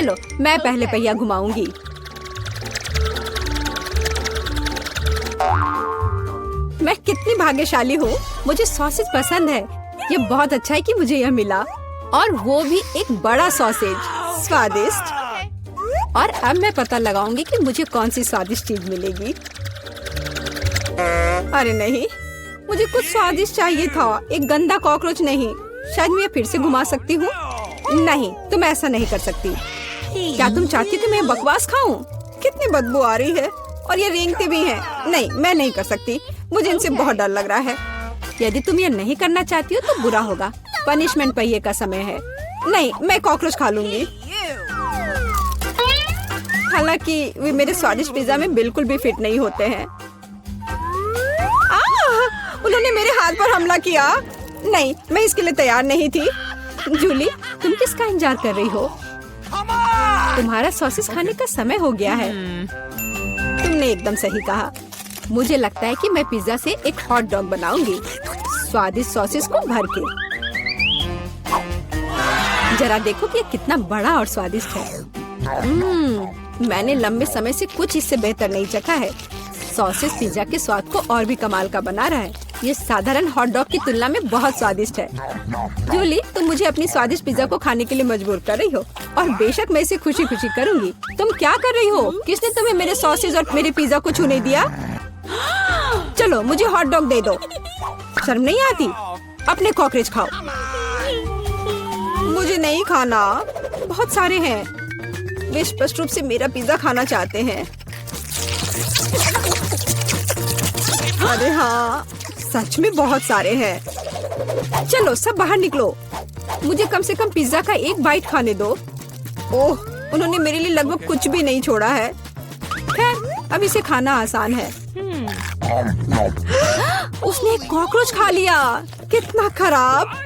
चलो मैं पहले पहिया घुमाऊंगी। मैं कितनी भाग्यशाली हूँ, मुझे सॉसेज पसंद है। ये बहुत अच्छा है कि मुझे यह मिला, और वो भी एक बड़ा सॉसेज, स्वादिष्ट। और अब मैं पता लगाऊंगी कि मुझे कौन सी स्वादिष्ट चीज मिलेगी। अरे नहीं, मुझे कुछ स्वादिष्ट चाहिए था, एक गंदा कॉकरोच नहीं। शायद मैं फिर से घुमा सकती हूँ। नहीं, तुम ऐसा नहीं कर सकती। क्या तुम चाहती हो कि मैं बकवास खाऊं? कितनी बदबू आ रही है, और ये रेंगते भी हैं। नहीं, मैं नहीं कर सकती, मुझे इनसे बहुत डर लग रहा है। यदि तुम ये नहीं करना चाहती हो तो बुरा होगा। पनिशमेंट पहिए का समय है। नहीं, मैं कॉकरोच खा लूंगी। हालांकि वे मेरे स्वादिष्ट पिज्जा में बिल्कुल भी फिट नहीं होते हैं। उन्होंने मेरे हाथ पर हमला किया। नहीं, मैं इसके लिए तैयार नहीं थी। जूली, तुम किसका इंतजार कर रही हो? तुम्हारा सॉसेस खाने का समय हो गया है। तुमने एकदम सही कहा। मुझे लगता है कि मैं पिज्जा से एक हॉट डॉग बनाऊंगी, स्वादिष्ट सॉसेस को भर के। जरा देखो कि ये कितना बड़ा और स्वादिष्ट है। मैंने लंबे समय से कुछ इससे बेहतर नहीं चखा है। सॉसेस पिज्जा के स्वाद को और भी कमाल का बना रहा है। ये साधारण हॉट डॉग की तुलना में बहुत स्वादिष्ट है। जूली, तुम मुझे अपनी स्वादिष्ट पिज्जा को खाने के लिए मजबूर कर रही हो, और बेशक मैं इसे खुशी खुशी करूंगी। तुम क्या कर रही हो? किसने तुम्हें मेरे सॉसेज और मेरे पिज्जा को छूने दिया? चलो मुझे हॉट डॉग दे दो। शर्म नहीं आती? अपने कॉकरोच खाओ। मुझे नहीं खाना, बहुत सारे हैं। वे स्पष्ट रूप से मेरा पिज्जा खाना चाहते हैं। अरे हाँ, सच में बहुत सारे हैं। चलो सब बाहर निकलो, मुझे कम से कम पिज्जा का एक बाइट खाने दो। ओह, उन्होंने मेरे लिए लगभग कुछ भी नहीं छोड़ा है। खैर, अब इसे खाना आसान है। उसने एक कॉकरोच खा लिया। कितना खराब।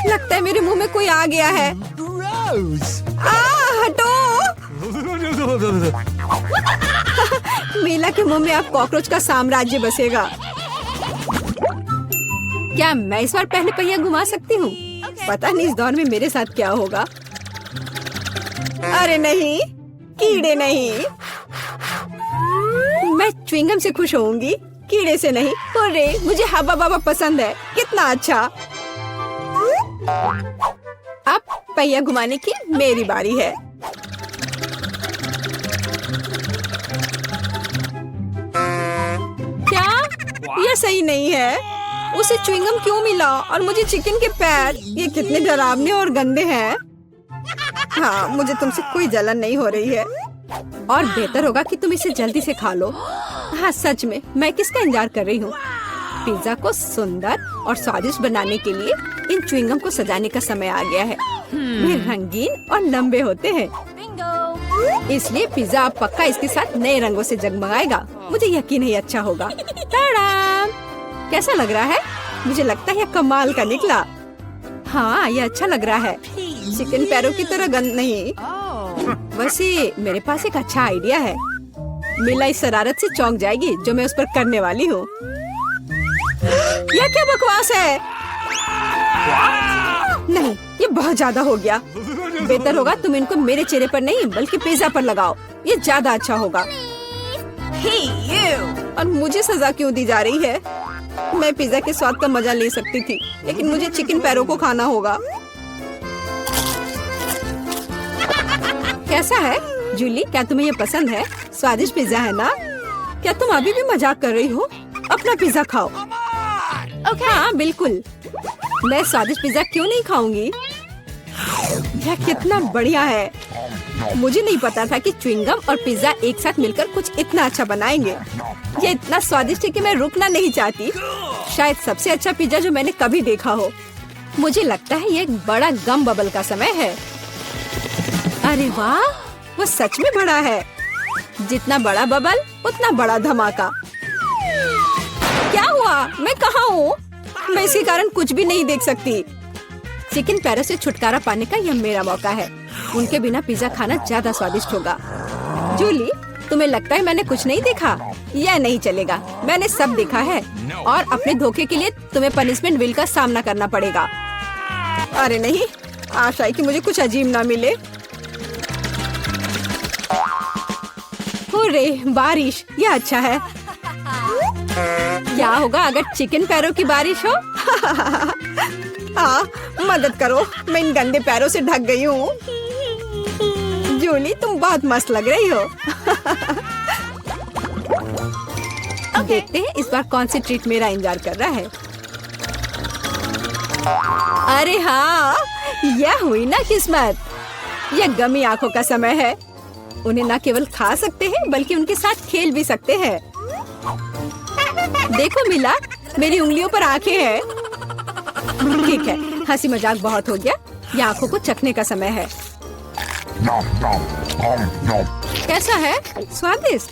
लगता है मेरे मुंह में कोई आ गया है। हटो। मीला के मुंह में अब कॉकरोच का साम्राज्य बसेगा। क्या मैं इस बार पहले पहिया घुमा सकती हूँ? पता नहीं इस दौर में मेरे साथ क्या होगा। अरे नहीं, कीड़े नहीं। मैं च्युइंगम से खुश होऊंगी, कीड़े से नहीं। अरे मुझे हब्बा बाबा पसंद है। कितना अच्छा। अब पहिया घुमाने की मेरी बारी है। क्या यह सही नहीं है? उसे च्युइंगम क्यों मिला और मुझे चिकन के पैर? ये कितने डरावने और गंदे हैं। हाँ, मुझे तुमसे कोई जलन नहीं हो रही है, और बेहतर होगा कि तुम इसे जल्दी से खा लो। हाँ सच में, मैं किसका इंतजार कर रही हूँ? पिज्जा को सुंदर और स्वादिष्ट बनाने के लिए इन च्युइंगम को सजाने का समय आ गया है। वे रंगीन और लंबे होते हैं, इसलिए पिज्जा अब पक्का इसके साथ नए रंगों से जगमगाएगा। मुझे यकीन है अच्छा होगा। टाडाम! कैसा लग रहा है? मुझे लगता है यह कमाल का निकला। हाँ, यह अच्छा लग रहा है। चिकन पैरों की तरह गंद नहीं। वैसे मेरे पास एक अच्छा आइडिया है। मीला इस शरारत से चौंक जाएगी जो मैं उस पर करने वाली हूँ। यह क्या बकवास है? नहीं, ये बहुत ज्यादा हो गया। बेहतर होगा तुम इनको मेरे चेहरे पर नहीं बल्कि पिज्जा पर लगाओ। ये ज्यादा अच्छा होगा। और मुझे सजा क्यों दी जा रही है? मैं पिज्जा के स्वाद का मजा ले सकती थी, लेकिन मुझे चिकन पैरों को खाना होगा। कैसा है जूली? क्या तुम्हें ये पसंद है? स्वादिष्ट पिज्जा है ना? क्या तुम अभी भी मजाक कर रही हो? अपना पिज्जा खाओ। हाँ बिल्कुल, मैं स्वादिष्ट पिज्जा क्यों नहीं खाऊंगी? यह कितना बढ़िया है। मुझे नहीं पता था कि च्युइंगम और पिज्जा एक साथ मिलकर कुछ इतना अच्छा बनाएंगे। ये इतना स्वादिष्ट है कि मैं रुकना नहीं चाहती। शायद सबसे अच्छा पिज्जा जो मैंने कभी देखा हो। मुझे लगता है ये एक बड़ा गम बबल का समय है। अरे वाह, वो सच में बड़ा है। जितना बड़ा बबल उतना बड़ा धमाका। क्या हुआ? मैं कहाँ हूँ? मैं इसके कारण कुछ भी नहीं देख सकती। चिकन पैरों से छुटकारा पाने का यह मेरा मौका है। उनके बिना पिज्जा खाना ज्यादा स्वादिष्ट होगा। जूली, तुम्हें लगता है मैंने कुछ नहीं देखा? यह नहीं चलेगा, मैंने सब देखा है, और अपने धोखे के लिए तुम्हें पनिशमेंट बिल का सामना करना पड़ेगा। अरे नहीं, आशा है कि मुझे कुछ अजीब ना मिले। रे बारिश, ये अच्छा है। क्या होगा अगर चिकन पैरों की बारिश हो? मदद करो, मैं इन गंदे पैरों से ढक गई हूँ। जूली तुम बहुत मस्त लग रही हो। देखते हैं इस बार कौन सी ट्रीट मेरा इंतजार कर रहा है। अरे हाँ, यह हुई ना किस्मत। यह गमी आंखों का समय है। उन्हें न केवल खा सकते हैं बल्कि उनके साथ खेल भी सकते हैं। देखो मिला, मेरी उंगलियों पर आंखें हैं। ठीक है, हंसी मजाक बहुत हो गया। ये आंखों को चखने का समय है। कैसा है? स्वादिष्ट?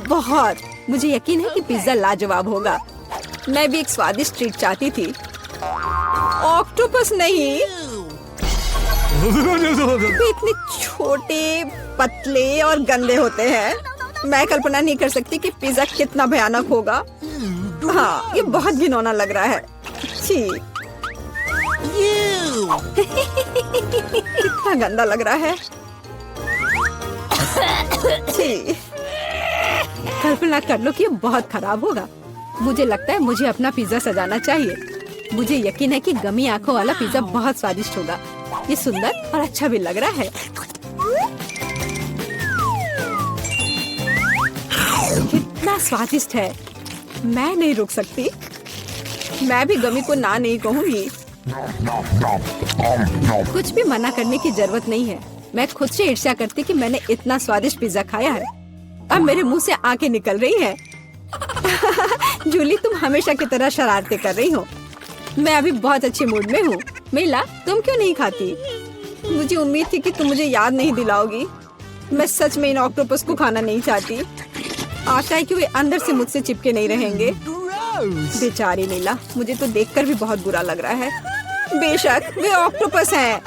बहुत। मुझे यकीन है कि पिज्जा लाजवाब होगा। मैं भी एक स्वादिष्ट ट्रीट चाहती थी। ऑक्टोपस नहीं। वे इतने छोटे, पतले और गंदे होते हैं। मैं कल्पना नहीं कर सकती कि पिज्जा कितना भयानक होगा। हाँ, ये बहुत घिनौना लग रहा है। छी। कितना गंदा लग रहा है। छी। कल्पना कर लो कि ये बहुत खराब होगा। मुझे लगता है मुझे अपना पिज्जा सजाना चाहिए। मुझे यकीन है कि गमी आंखों वाला पिज्जा बहुत स्वादिष्ट होगा। ये सुंदर और अच्छा भी लग रहा है। कितना स्वादिष्ट है। मैं नहीं रुक सकती। मैं भी गमी को ना नहीं कहूँगी। कुछ भी मना करने की जरूरत नहीं है। मैं खुद से ईर्ष्या करती कि मैंने इतना स्वादिष्ट पिज्जा खाया है। अब मेरे मुंह से आंखें निकल रही है। जूली तुम हमेशा की तरह शरारतें कर रही हो। मैं अभी बहुत अच्छे मूड में हूँ। मिला, तुम क्यों नहीं खाती? मुझे उम्मीद थी कि तुम मुझे याद नहीं दिलाओगी। मैं सच में इन ऑक्टोपस को खाना नहीं चाहती। आशा है कि वे अंदर से मुझसे चिपके नहीं रहेंगे। बेचारी मिला, मुझे तो देखकर भी बहुत बुरा लग रहा है। बेशक वे ऑक्टोपस हैं।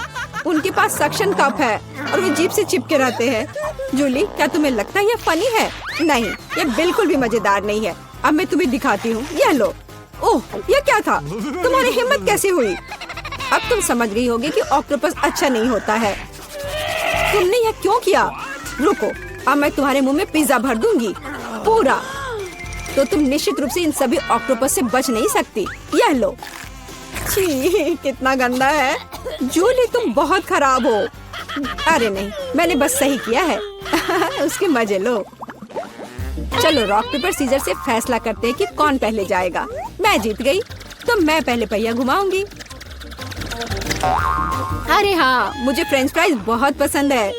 उनके पास सक्शन कप है और वे जीभ से चिपके रहते हैं। जूली, क्या तुम्हें लगता है ये फनी है? नहीं, ये बिल्कुल भी मजेदार नहीं है। अब मैं तुम्हें दिखाती हूँ। यह लो। ओह, ये क्या था? तुम्हारी हिम्मत कैसे हुई? अब तुम समझ गई होगी कि ऑक्टोपस अच्छा नहीं होता है। तुमने यह क्यों किया? रुको, अब मैं तुम्हारे मुंह में पिज्जा भर दूंगी, पूरा। तो तुम निश्चित रूप से इन सभी ऑक्टोपस से बच नहीं सकती। यह लो। छी, कितना गंदा है। जूली तुम बहुत खराब हो। अरे नहीं, मैंने बस सही किया है। उसके मजे लो। चलो रॉक पेपर सीजर से फैसला करते हैं कि कौन पहले जाएगा। मैं जीत गई, तो मैं पहले पहिया घुमाऊंगी। अरे हाँ, मुझे फ्रेंच फ्राइज बहुत पसंद है।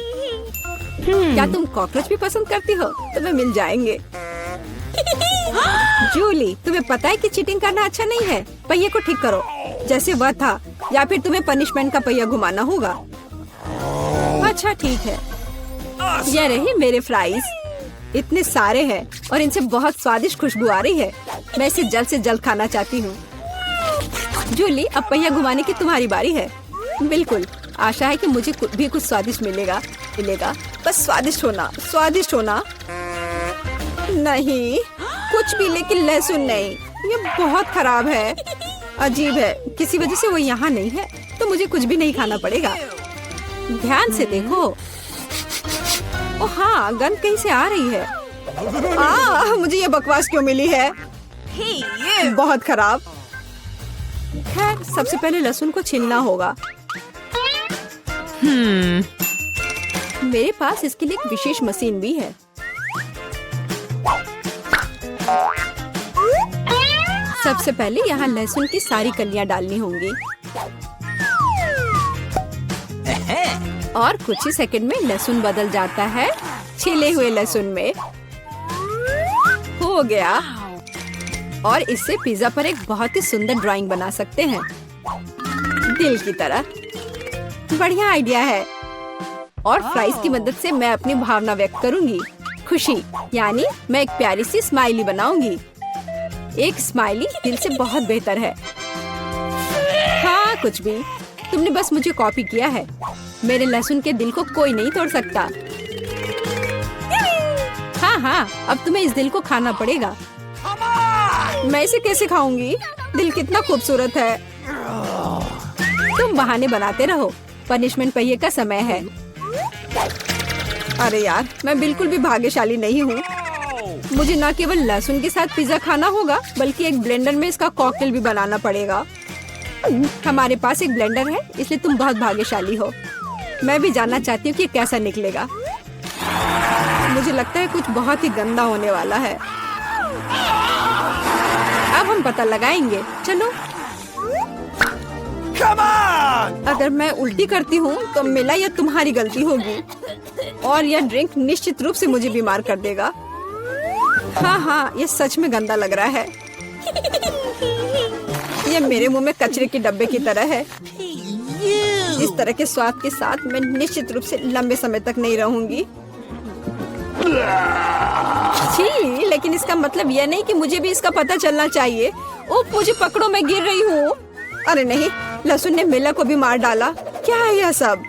क्या तुम कॉकरोच भी पसंद करती हो? तुम्हें मिल जाएंगे। जूली, तुम्हें पता है कि चीटिंग करना अच्छा नहीं है। पहिए को ठीक करो जैसे वह था, या फिर तुम्हें पनिशमेंट का पहिया घुमाना होगा। अच्छा ठीक है। ये रही मेरे फ्राइज। इतने सारे हैं और इनसे बहुत स्वादिष्ट खुशबू आ रही है। मैं इसे जल्द से जल्द खाना चाहती हूँ। जूली, अब पहिया घुमाने की तुम्हारी बारी है। बिल्कुल, आशा है कि मुझे भी कुछ स्वादिष्ट मिलेगा। बस स्वादिष्ट होना, स्वादिष्ट होना। नहीं, कुछ भी, लेकिन लहसुन नहीं। ये बहुत खराब है। अजीब है, किसी वजह से वो यहाँ नहीं है, तो मुझे कुछ भी नहीं खाना पड़ेगा। ध्यान से देखो। ओ हाँ, गंध कहीं से आ रही है। मुझे ये बकवास क्यों मिली है? बहुत खराब। खैर, सबसे पहले लहसुन को छीलना होगा। मेरे पास इसके लिए एक विशेष मशीन भी है। सबसे पहले यहाँ लहसुन की सारी कलियां डालनी होंगी और कुछ ही सेकंड में लहसुन बदल जाता है छिले हुए लहसुन में। हो गया। और इससे पिज्जा पर एक बहुत ही सुंदर ड्राइंग बना सकते हैं, दिल की तरह। बढ़िया आइडिया है। और फ्राइज की मदद से मैं अपनी भावना व्यक्त करूंगी। खुशी, यानी मैं एक प्यारी सी स्माइली बनाऊंगी। एक स्माइली दिल से बहुत बेहतर है। हाँ, कुछ भी। तुमने बस मुझे कॉपी किया है। मेरे लहसुन के दिल को कोई नहीं तोड़ सकता। हाँ, अब तुम्हें इस दिल को खाना पड़ेगा। मैं इसे कैसे खाऊंगी? दिल कितना खूबसूरत है। तुम बहाने बनाते रहो। पनिशमेंट पहिए का समय है। अरे यार, मैं बिल्कुल भी भाग्यशाली नहीं हूँ। मुझे न केवल लहसुन के साथ पिज्जा खाना होगा, बल्कि एक ब्लेंडर में इसका कॉकटेल भी बनाना पड़ेगा। हमारे पास एक ब्लेंडर है, इसलिए तुम बहुत भाग्यशाली हो। मैं भी जानना चाहती हूँ कि कैसा निकलेगा। मुझे लगता है कुछ बहुत ही गंदा होने वाला है। अब हम पता लगाएंगे। चलो। अगर मैं उल्टी करती हूँ तो मेरा या तुम्हारी गलती होगी, और यह ड्रिंक निश्चित रूप से मुझे बीमार कर देगा। हाँ, ये सच में गंदा लग रहा है। ये मेरे मुंह में कचरे के डब्बे की तरह है। इस तरह के स्वाद के साथ मैं निश्चित रूप से लंबे समय तक नहीं रहूंगी। छी, लेकिन इसका मतलब यह नहीं कि मुझे भी इसका पता चलना चाहिए। ओह, मुझे पकड़ो, मैं गिर रही हूँ। अरे नहीं, लहसुन ने मिला को भी मार डाला। क्या है यह सब?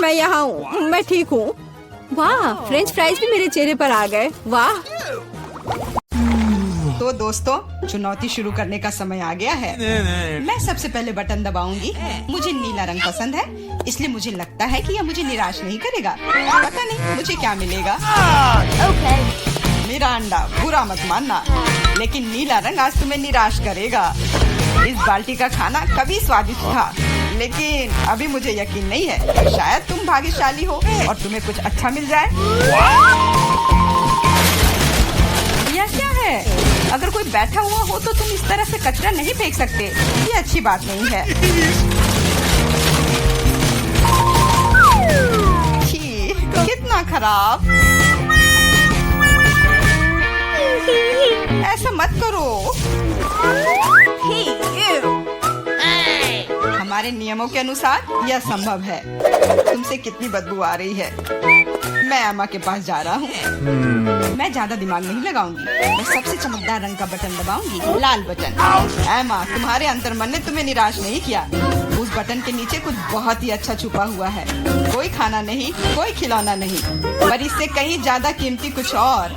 मैं यहाँ हूँ, मैं ठीक हूँ। वाह, फ्रेंच फ्राइज भी मेरे चेहरे पर आ गए। वाह। तो दोस्तों, चुनौती शुरू करने का समय आ गया है। मैं सबसे पहले बटन दबाऊंगी। मुझे नीला रंग पसंद है, इसलिए मुझे लगता है कि यह मुझे निराश नहीं करेगा। पता नहीं मुझे क्या मिलेगा। मेरा अंडा, बुरा मत मानना, लेकिन नीला रंग आज तुम्हें निराश करेगा। इस बाल्टी का खाना कभी स्वादिष्ट था, लेकिन अभी मुझे यकीन नहीं है। शायद तुम भाग्यशाली हो और तुम्हें कुछ अच्छा मिल जाए। यह क्या है? अगर कोई बैठा हुआ हो तो तुम इस तरह से कचरा नहीं फेंक सकते। ये अच्छी बात नहीं है। छी, कितना खराब। ऐसा मत करो। हमारे नियमों के अनुसार यह संभव है। तुमसे कितनी बदबू आ रही है। मैं एमा के पास जा रहा हूँ। मैं ज्यादा दिमाग नहीं लगाऊंगी। मैं सबसे चमकदार रंग का बटन दबाऊंगी, लाल बटन। एमा, तुम्हारे अंतर्मन ने तुम्हें निराश नहीं किया। उस बटन के नीचे कुछ बहुत ही अच्छा छुपा हुआ है। कोई खाना नहीं, कोई खिलौना नहीं, पर इससे कहीं ज्यादा कीमती कुछ और।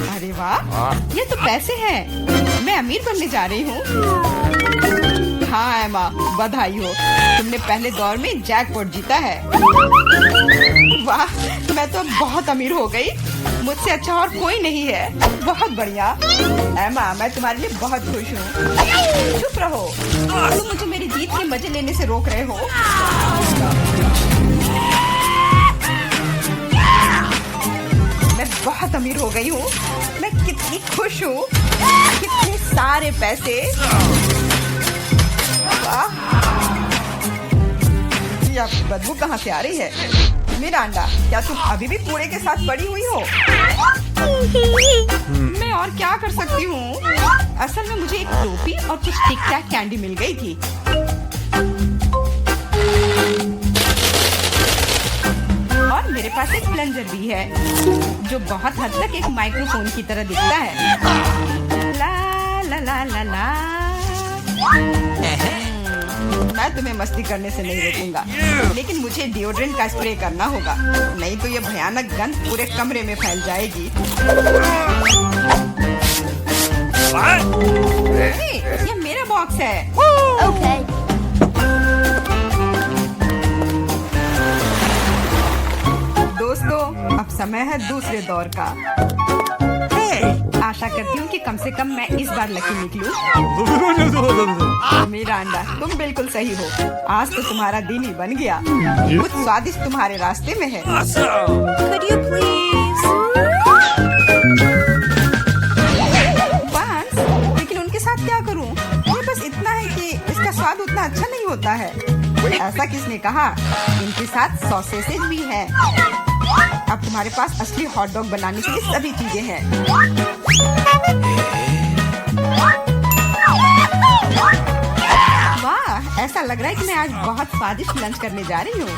अरे वाह, ये तो पैसे हैं। मैं अमीर बनने जा रही हूँ। हाँ एमा, बधाई हो, तुमने पहले दौर में जैकपॉट जीता है। वाह, मैं तो बहुत अमीर हो गई। मुझसे अच्छा और कोई नहीं है। बहुत बढ़िया एमा, मैं तुम्हारे लिए बहुत खुश हूँ। चुप रहो, तुम मुझे मेरी जीत के मजे लेने से रोक रहे हो। मैं बहुत अमीर हो गई हूँ। मैं कितनी खुश हूँ। कितने सारे पैसे। वाह, यह बदबू कहाँ से आ रही है? मिरांडा, क्या तुम अभी भी कूड़े के साथ पड़ी हुई हो? मैं और क्या कर सकती हूँ? असल में मुझे एक टोपी और कुछ टिक टैक कैंडी मिल गई थी। और मेरे पास एक प्लंजर भी है, जो बहुत हद तक एक माइक्रोफोन की तरह दिखता है। ला ला ला ला ला। मैं तुम्हें मस्ती करने से नहीं रोकूंगा, लेकिन मुझे डिओड्रेंट का स्प्रे करना होगा, नहीं तो ये भयानक गंध पूरे कमरे में फैल जाएगी। ये मेरा बॉक्स है। दोस्तों, अब समय है दूसरे दौर का। आशा करती हूँ कि कम से कम मैं इस बार लकी निकलूं। मिरांडा, तुम बिल्कुल सही हो। आज तो तुम्हारा दिन ही बन गया। कुछ स्वादिष्ट तुम्हारे रास्ते में है। Could you please? बांस, लेकिन उनके साथ क्या करूँ? ये बस इतना है कि इसका स्वाद उतना अच्छा नहीं होता है। ऐसा किसने कहा? इनके साथ सॉसेसेज भी हैं। अब तुम्हारे पास असली हॉट डॉग बनाने के लिए सभी चीजें हैं। वाह, ऐसा लग रहा है कि मैं आज बहुत स्वादिष्ट लंच करने जा रही हूँ।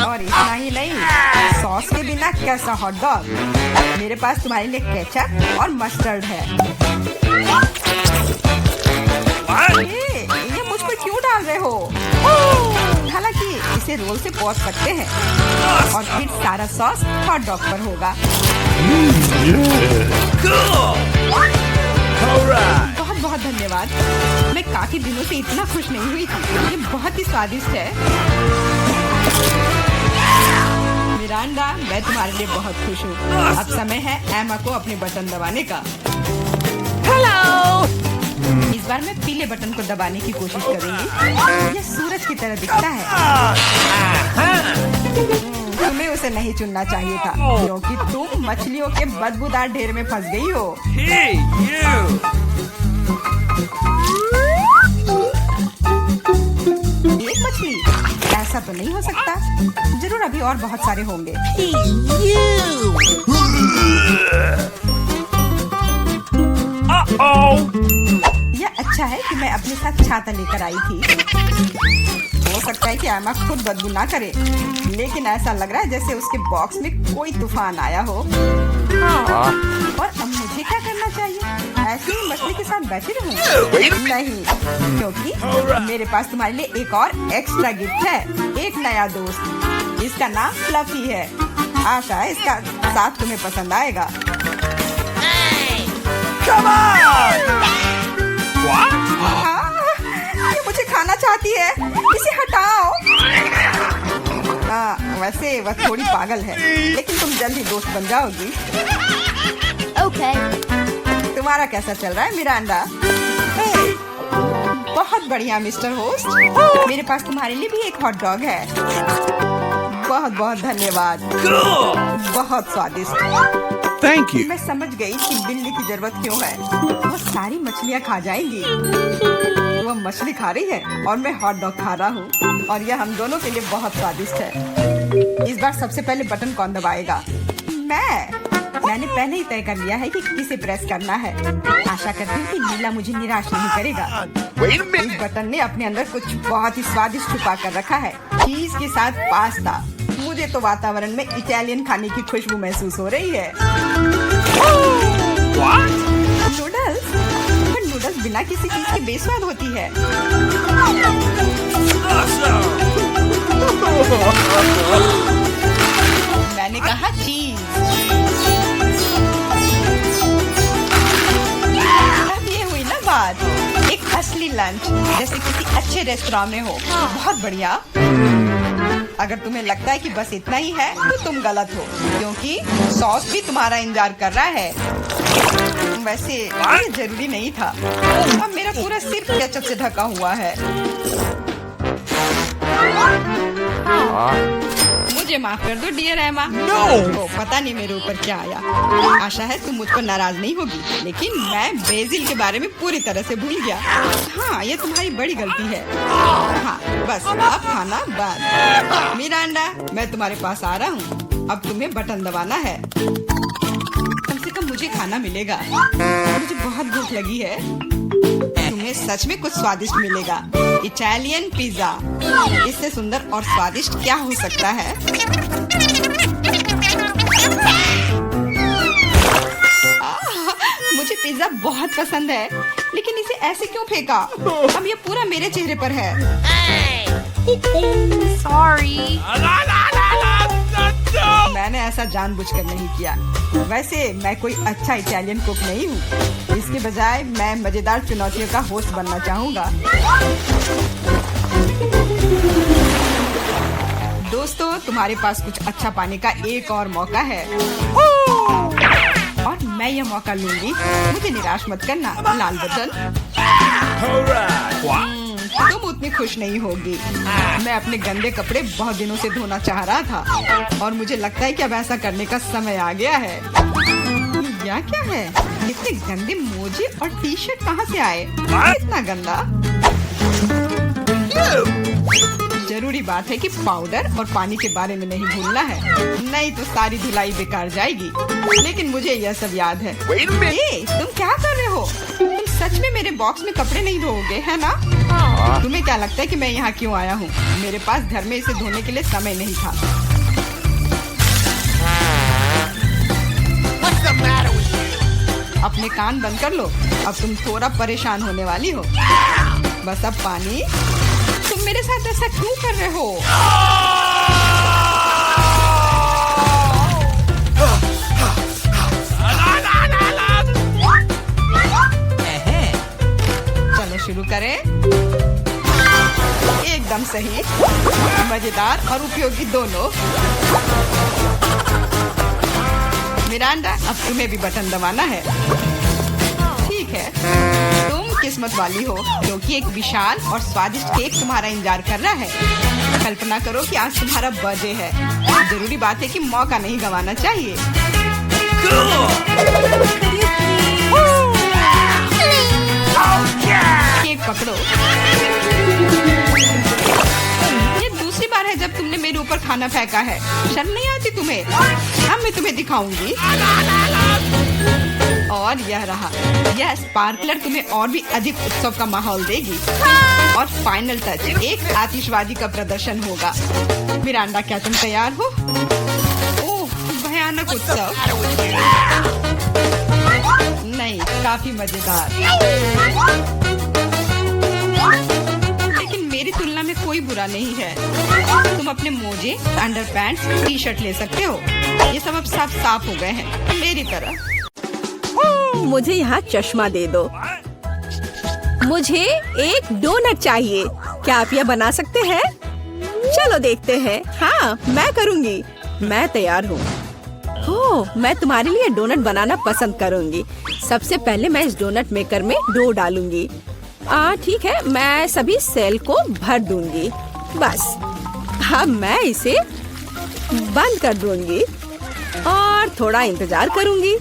और इतना ही नहीं, सॉस के बिना कैसा हॉट डॉग? मेरे पास तुम्हारे लिए केचप और मस्टर्ड है। ये मुझ पर क्यों डाल रहे हो? हालांकि इसे इसे रोल से पोंछ सकते हैं और फिर सारा सॉस हॉट डॉग पर होगा। बहुत बहुत धन्यवाद। मैं काफी दिनों से इतना खुश नहीं हुई थी। ये बहुत ही स्वादिष्ट है। मिरांडा, मैं तुम्हारे लिए बहुत खुश हूँ। अब समय है एमा को अपने बटन दबाने का। इस बार मैं पीले बटन को दबाने की कोशिश करूंगी। यह सूरज की तरह दिखता है। तुम्हें उसे नहीं चुनना चाहिए था, क्योंकि तुम मछलियों के बदबूदार ढेर में फंस गई हो। एक मछली? ऐसा तो नहीं हो सकता। जरूर अभी और बहुत सारे होंगे। यह अच्छा है कि मैं अपने साथ छाता लेकर आई थी। हो सकता है कि एमा खुद बदबू ना करे, लेकिन ऐसा लग रहा है जैसे उसके बॉक्स में कोई तूफान आया हो। और अब मुझे क्या करना चाहिए? ऐसे ही मछली के साथ बैठी रहूं? नहीं, क्योंकि मेरे पास तुम्हारे लिए एक और एक्स्ट्रा गिफ्ट है। एक नया दोस्त। इसका नाम फ्लफी है। आशा है इसका साथ तुम्हें पसंद आएगा। हाँ, ये मुझे खाना चाहती है। इसे हटाओ। वैसे वह थोड़ी पागल है, लेकिन तुम जल्दी दोस्त बन जाओगी। Okay. तुम्हारा कैसा चल रहा है मिरांडा? बहुत बढ़िया मिस्टर होस्ट। मेरे पास तुम्हारे लिए भी एक हॉट डॉग है। बहुत बहुत धन्यवाद। बहुत स्वादिष्ट। Thank you. मैं समझ गई कि बिल्ली की जरूरत क्यों है। वो सारी मछलियाँ खा जाएंगी। वो मछली खा रही है और मैं हॉट डॉग खा रहा हूँ, और यह हम दोनों के लिए बहुत स्वादिष्ट है। इस बार सबसे पहले बटन कौन दबाएगा? मैंने पहले ही तय कर लिया है कि किसे प्रेस करना है। आशा करती हूँ कि नीला मुझे निराश नहीं करेगा। इस बटन ने अपने अंदर कुछ बहुत ही स्वादिष्ट छुपा कर रखा है। चीज के साथ पास्ता। मुझे तो वातावरण में इटालियन खाने की खुशबू महसूस हो रही है। नूडल्स? पर नूडल्स बिना किसी चीज के बेस्वाद होती है। मैंने कहा चीज। अब ये हुई ना बात। एक असली लंच, जैसे किसी अच्छे रेस्टोरेंट में हो। बहुत बढ़िया। अगर तुम्हें लगता है कि बस इतना ही है, तो तुम गलत हो, क्योंकि सॉस भी तुम्हारा इंतजार कर रहा है। वैसे ये जरूरी नहीं था। अब मेरा पूरा सिर्फ केचप से ढका हुआ है। मुझे माफ कर दो डियर एमा। तो पता नहीं मेरे ऊपर क्या आया। आशा है तुम मुझ पर नाराज नहीं होगी, लेकिन मैं ब्राजील के बारे में पूरी तरह से भूल गया। हाँ, ये तुम्हारी बड़ी गलती है। हाँ, बस अब खाना बंद। मिरांडा, मैं तुम्हारे पास आ रहा हूँ। अब तुम्हें बटन दबाना है। कम से कम मुझे खाना मिलेगा। मुझे बहुत भूख लगी है। तुम्हें सच में कुछ स्वादिष्ट मिलेगा। Italian pizza. इससे सुंदर और स्वादिष्ट क्या हो सकता है? मुझे पिज्जा बहुत पसंद है, लेकिन इसे ऐसे क्यों फेंका? अब ये पूरा मेरे चेहरे पर है। Sorry. मैंने ऐसा जानबूझकर नहीं किया। वैसे मैं कोई अच्छा इटालियन कुक नहीं हूँ। इसके बजाय मैं मजेदार चुनौतियों का होस्ट बनना चाहूँगा। दोस्तों, तुम्हारे पास कुछ अच्छा पाने का एक और मौका है, और मैं यह मौका लूंगी। मुझे निराश मत करना। लाल बटन। तुम उतनी खुश नहीं होगी। मैं अपने गंदे कपड़े बहुत दिनों से धोना चाह रहा था, और मुझे लगता है कि अब ऐसा करने का समय आ गया है। यह क्या है? इतने गंदे मोजे और टी शर्ट कहाँ से आए? इतना गंदा। जरूरी बात है कि पाउडर और पानी के बारे में नहीं भूलना है, नहीं तो सारी धुलाई बेकार जाएगी। लेकिन मुझे यह सब याद है। तुम क्या कर रहे हो? तुम सच में मेरे बॉक्स में कपड़े नहीं धोओगे, है ना? तुम्हें क्या लगता है कि मैं यहाँ क्यों आया हूँ? मेरे पास घर में इसे धोने के लिए समय नहीं था। अपने कान बंद कर लो। अब तुम थोड़ा परेशान होने वाली हो। बस अब पानी। तुम मेरे साथ ऐसा क्यों कर रहे हो? एकदम सही, मजेदार और उपयोगी दोनों। मिरांडा, अब तुम्हें भी बटन दबाना है। ठीक है, तुम किस्मत वाली हो क्योंकि एक विशाल और स्वादिष्ट केक तुम्हारा इंतजार कर रहा है। कल्पना करो कि आज तुम्हारा बर्थडे है। जरूरी बात है कि मौका नहीं गंवाना चाहिए। केक पकड़ो। ये दूसरी बार है जब तुमने मेरे ऊपर खाना फेंका है। शर्म नहीं आती तुम्हें? अब मैं तुम्हें दिखाऊंगी। और यह रहा, यह स्पार्कलर तुम्हें और भी अधिक उत्सव का माहौल देगी। और फाइनल टच, एक आतिशबाजी का प्रदर्शन होगा। मिरांडा, क्या तुम तैयार हो? ओह, भयानक उत्सव। नहीं, काफी मजेदार। लेकिन मेरी तुलना में कोई बुरा नहीं है। तुम अपने मोजे, अंडरपैंट्स, टी शर्ट ले सकते हो। ये सब अब साफ हो गए हैं, मेरी तरह। मुझे यहाँ चश्मा दे दो। मुझे एक डोनट चाहिए। क्या आप यह बना सकते हैं? चलो देखते हैं। हाँ, मैं करूँगी। मैं तैयार हूँ। ओह, मैं तुम्हारे लिए डोनट बनाना पसंद करूँगी। सबसे पहले मैं इस डोनट मेकर में डो डालूंगी। ठीक है, मैं सभी सेल को भर दूंगी। बस अब मैं इसे बंद कर दूंगी और थोड़ा इंतजार करूंगी।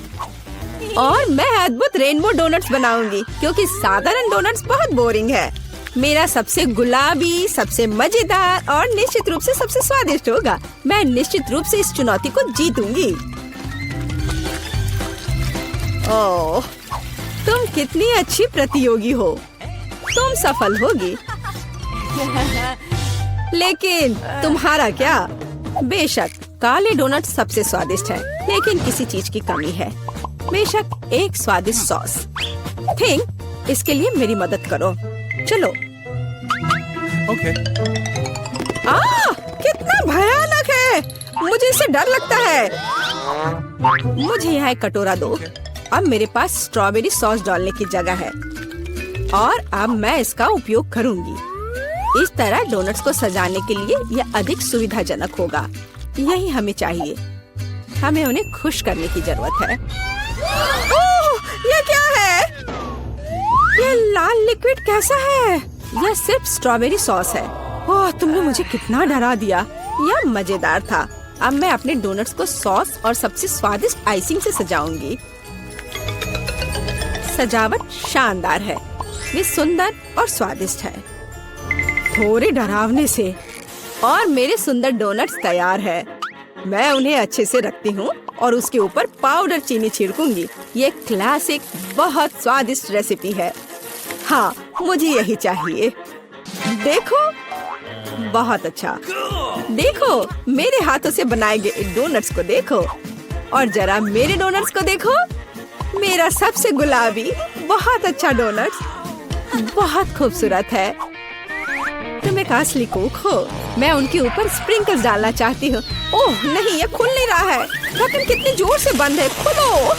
और मैं अद्भुत रेनबो डोनट्स बनाऊंगी क्योंकि साधारण डोनट्स बहुत बोरिंग है। मेरा सबसे गुलाबी, सबसे मजेदार और निश्चित रूप से सबसे स्वादिष्ट होगा। मैं निश्चित रूप से इस चुनौती को जीतूंगी। ओह, तुम कितनी अच्छी प्रतियोगी हो। तुम सफल होगी। लेकिन तुम्हारा क्या? बेशक काले डोनट सबसे स्वादिष्ट है, लेकिन किसी चीज की कमी है। बेशक एक स्वादिष्ट सॉस। थिंक, इसके लिए मेरी मदद करो। चलो। ओके। कितना भयानक है। मुझे इससे डर लगता है। मुझे यहाँ एक कटोरा दो। अब मेरे पास स्ट्रॉबेरी सॉस डालने की जगह है और अब मैं इसका उपयोग करूँगी। इस तरह डोनट्स को सजाने के लिए यह अधिक सुविधाजनक होगा। यही हमें चाहिए। हमें उन्हें खुश करने की जरूरत है। ओह, ये क्या है? ये लाल लिक्विड कैसा है? यह सिर्फ स्ट्रॉबेरी सॉस है। ओह, तुमने मुझे कितना डरा दिया। यह मजेदार था। अब मैं अपने डोनट्स को सॉस और सबसे स्वादिष्ट आइसिंग से सजाऊंगी। सजावट शानदार है। वे सुंदर और स्वादिष्ट है, थोड़े डरावने से। और मेरे सुंदर डोनट्स तैयार है। मैं उन्हें अच्छे से रखती हूँ और उसके ऊपर पाउडर चीनी छिड़कूंगी। ये क्लासिक बहुत स्वादिष्ट रेसिपी है। हाँ, मुझे यही चाहिए। देखो, बहुत अच्छा। देखो, मेरे हाथों से बनाए गए डोनट्स को देखो और जरा मेरे डोनट्स को देखो। मेरा सबसे गुलाबी, बहुत अच्छा डोनट्स, बहुत खूबसूरत है। तुम एक असली कुक हो। मैं उनके ऊपर स्प्रिंकल्स डालना चाहती हूँ। ओह नहीं, ये खुल नहीं रहा है। ढक्कन कितनी जोर से बंद है। खोलो।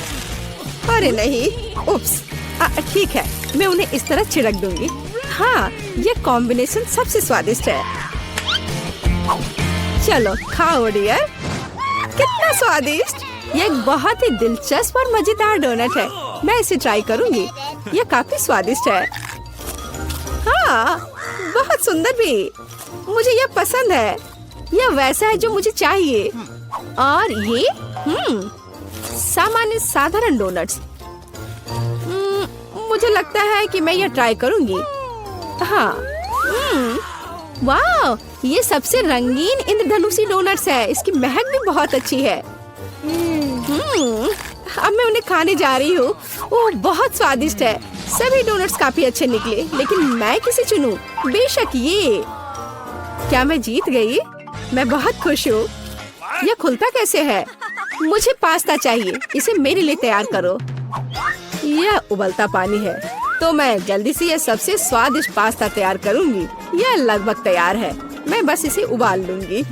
अरे नहीं, उप्स। ठीक है, मैं उन्हें इस तरह छिड़क दूंगी। हाँ, ये कॉम्बिनेशन सबसे स्वादिष्ट है। चलो खाओ डियर। कितना स्वादिष्ट। ये एक बहुत ही दिलचस्प और मजेदार डोनट है। मैं इसे ट्राई करूंगी। ये काफी स्वादिष्ट है। हाँ, बहुत सुंदर भी। मुझे यह पसंद है। यह वैसा है जो मुझे चाहिए। और ये सामान्य साधारण डोनट्स। मुझे लगता है कि मैं यह ट्राई करूंगी। हाँ, वाह, ये सबसे रंगीन इंद्रधनुषी डोनट्स है। इसकी महक भी बहुत अच्छी है। अब मैं उन्हें खाने जा रही हूँ। ओह, बहुत स्वादिष्ट है। सभी डोनट्स काफी अच्छे निकले, लेकिन मैं किसे चुनूं? बेशक ये। क्या मैं जीत गई? मैं बहुत खुश हूँ। यह खुलता कैसे है? मुझे पास्ता चाहिए। इसे मेरे लिए तैयार करो। यह उबलता पानी है, तो मैं जल्दी से यह सबसे स्वादिष्ट पास्ता तैयार करूँगी। यह लगभग तैयार है। मैं बस इसे उबाल लूंगी।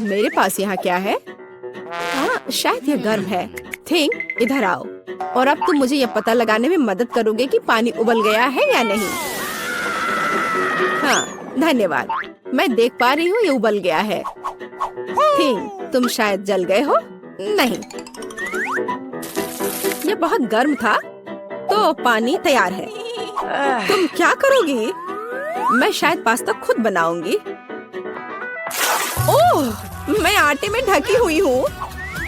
मेरे पास यहाँ क्या है? हाँ, शायद यह गर्म है। थिंक, इधर आओ। और अब तुम मुझे यह पता लगाने में मदद करोगे कि पानी उबल गया है या नहीं। हाँ, धन्यवाद। मैं देख पा रही हूँ ये उबल गया है। थिंग, तुम शायद जल गए हो। नहीं, ये बहुत गर्म था, तो पानी तैयार है। तुम क्या करोगी? मैं शायद पास्ता खुद बनाऊंगी। ओह, मैं आटे में ढकी हुई हूँ,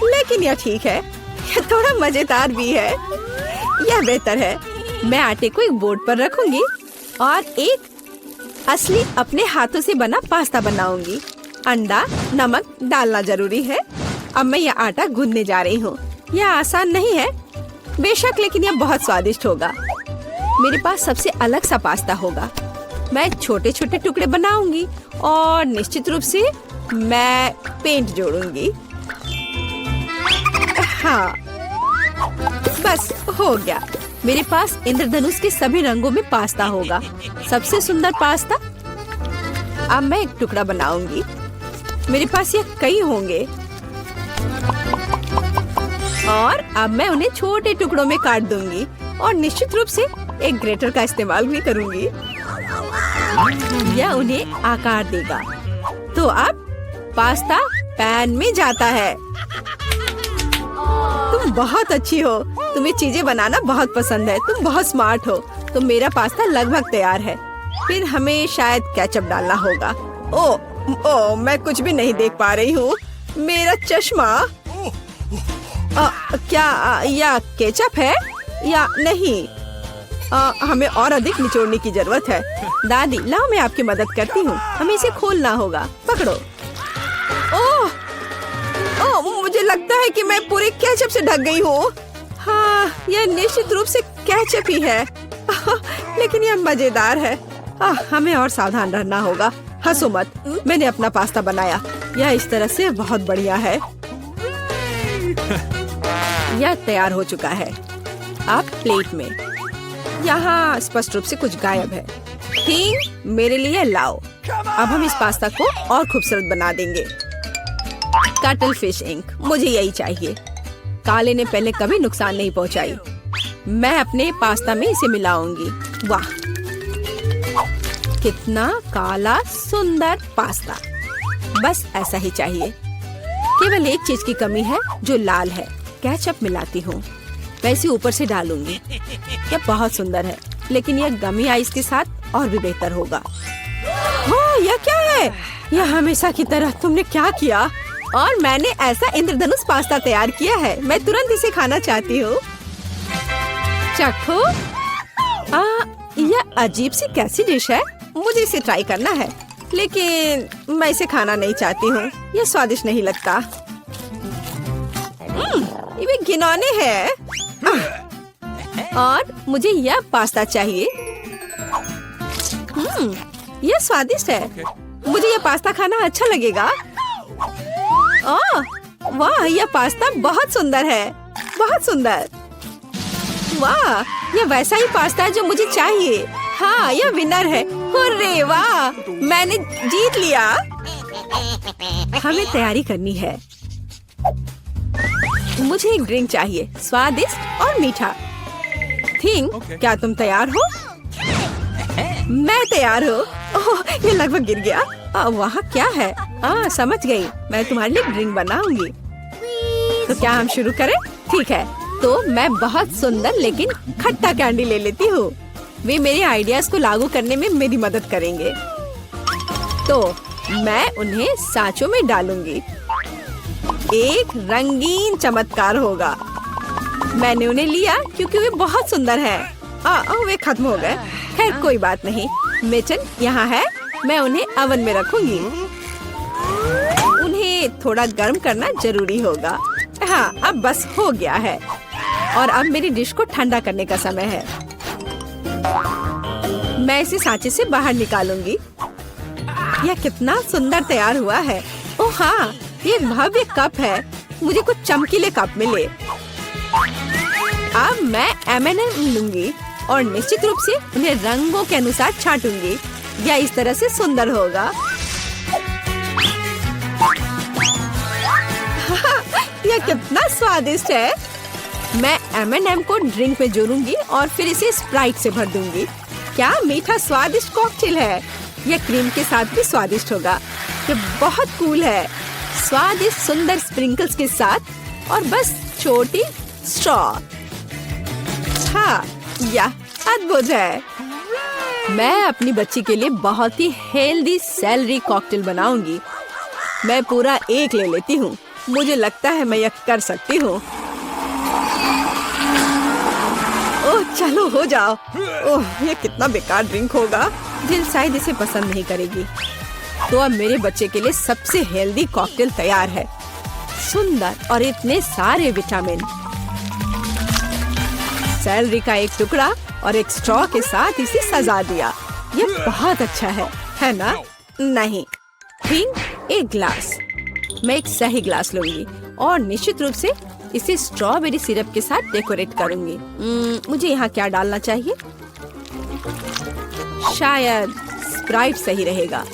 लेकिन यह ठीक है। यह थोड़ा मजेदार भी है। यह बेहतर है। मैं आटे को एक बोर्ड पर रखूंगी और एक असली अपने हाथों से बना पास्ता बनाऊंगी। अंडा, नमक डालना जरूरी है। अब मैं यह आटा गूंदने जा रही हूँ। यह आसान नहीं है बेशक, लेकिन यह बहुत स्वादिष्ट होगा। मेरे पास सबसे अलग सा पास्ता होगा। मैं छोटे छोटे टुकड़े बनाऊंगी और निश्चित रूप से मैं पेंट जोड़ूंगी। हाँ, बस हो गया। मेरे पास इंद्रधनुष के सभी रंगों में पास्ता होगा। सबसे सुंदर पास्ता। अब मैं एक टुकड़ा बनाऊंगी। मेरे पास ये कई होंगे और अब मैं उन्हें छोटे टुकड़ों में काट दूंगी और निश्चित रूप से एक ग्रेटर का इस्तेमाल भी करूंगी। यह उन्हें आकार देगा। तो अब पास्ता पैन में जाता है। तुम बहुत अच्छी हो। तुम्हें चीजें बनाना बहुत पसंद है। तुम बहुत स्मार्ट हो। तो मेरा पास्ता लगभग तैयार है। फिर हमें शायद केचप डालना होगा। ओ, मैं कुछ भी नहीं देख पा रही हूँ। मेरा चश्मा। क्या यह केचप है या नहीं? हमें और अधिक निचोड़ने की जरूरत है। दादी, लाओ मैं आपकी मदद करती हूँ। हमें इसे खोलना होगा। पकड़ो। ओह, मुझे लगता है कि मैं पूरे केचप से ढक गई हूँ। हाँ, यह निश्चित रूप से केचप ही है। लेकिन यह मजेदार है। हमें और सावधान रहना होगा। हंसो मत, मैंने अपना पास्ता बनाया। यह इस तरह से बहुत बढ़िया है। यह तैयार हो चुका है। अब प्लेट में। यहाँ स्पष्ट रूप से कुछ गायब है। ठीक, मेरे लिए लाओ। अब हम इस पास्ता को और खूबसूरत बना देंगे। कटल फिश इंक, मुझे यही चाहिए। काले ने पहले कभी नुकसान नहीं पहुंचाई। मैं अपने पास्ता में इसे मिलाऊंगी। वाह, कितना काला सुंदर पास्ता। बस ऐसा ही चाहिए। केवल एक चीज की कमी है जो लाल है। केचप मिलाती हूँ। मैं इसे ऊपर से डालूंगी। यह बहुत सुंदर है, लेकिन यह गमी आइस के साथ और भी बेहतर होगा। ओह, यह क्या है? यह हमेशा की तरह तुमने क्या किया? और मैंने ऐसा इंद्रधनुष पास्ता तैयार किया है। मैं तुरंत इसे खाना चाहती हूँ। चखो। यह अजीब सी कैसी डिश है? मुझे इसे ट्राई करना है, लेकिन मैं इसे खाना नहीं चाहती हूँ। यह स्वादिष्ट नहीं लगता। ये घिनौने है। और मुझे यह पास्ता चाहिए। यह स्वादिष्ट है। मुझे यह पास्ता खाना अच्छा लगेगा। ओह, वाह, यह पास्ता बहुत सुंदर है। बहुत सुंदर। वाह, यह वैसा ही पास्ता है जो मुझे चाहिए। हाँ, यह विनर है। हुर्रे, वाह, मैंने जीत लिया। हमें तैयारी करनी है। मुझे एक ड्रिंक चाहिए, स्वादिष्ट और मीठा। थिंग, क्या तुम तैयार हो? मैं तैयार हूँ। ओह, ये लगभग गिर गया। वहाँ क्या है? समझ गई। मैं तुम्हारे लिए ड्रिंक बनाऊंगी। तो क्या हम शुरू करें? ठीक है। तो मैं बहुत सुंदर लेकिन खट्टा कैंडी ले लेती हूँ। वे मेरे आइडियाज को लागू करने में मेरी मदद करेंगे। तो मैं उन्हें सांचों में डालूंगी। एक रंगीन चमत्कार होगा। मैंने उन्हें लिया क्योंकि वे बहुत सुंदर हैं। वे खत्म हो गए। खैर, कोई बात नहीं। मिटन यहाँ है। मैं उन्हें ओवन में रखूंगी। उन्हें थोड़ा गर्म करना जरूरी होगा। हाँ, अब बस हो गया है। और अब मेरी डिश को ठंडा करने का समय है। मैं इसे सांचे से बाहर निकालूंगी। यह कितना सुंदर तैयार हुआ है। ओह हाँ, ये एक भव्य कप है। मुझे कुछ चमकीले कप मिले। अब मैं M&M लूंगी और निश्चित रूप से उन्हें रंगों के अनुसार छांटूंगी। यह इस तरह से सुंदर होगा। यह कितना स्वादिष्ट है। मैं M&M को ड्रिंक में जोड़ूंगी और फिर इसे स्प्राइट से भर दूंगी। क्या मीठा स्वादिष्ट कॉकटेल है। यह क्रीम के साथ भी स्वादिष्ट होगा। ये बहुत कूल है। स्वादिष्ट सुंदर स्प्रिंकल्स के साथ और बस छोटी स्ट्रॉ। हाँ, यह अद्भुत है। मैं अपनी बच्ची के लिए बहुत ही हेल्दी सेलरी कॉकटेल बनाऊंगी। मैं पूरा एक ले लेती हूँ। मुझे लगता है मैं यह कर सकती हूँ। ओह चलो हो जाओ। ओह ये कितना बेकार ड्रिंक होगा। जिल शायद इसे पसंद नहीं करेगी। तो अब मेरे बच्चे के लिए सबसे हेल्दी कॉकटेल तैयार है। सुंदर और इतने सारे विटामिन। सेलरी का एक टुकड़ा और एक स्ट्रॉ के साथ इसे सजा दिया। ये बहुत अच्छा है ना? नहीं, थिंक एक ग्लास। मैं एक सही ग्लास लूंगी और निश्चित रूप से इसे स्ट्रॉबेरी सिरप के साथ डेकोरेट करूंगी। मुझे यहाँ क्या डालना चाहिए? शायद स्प्राइट सही रहेगा।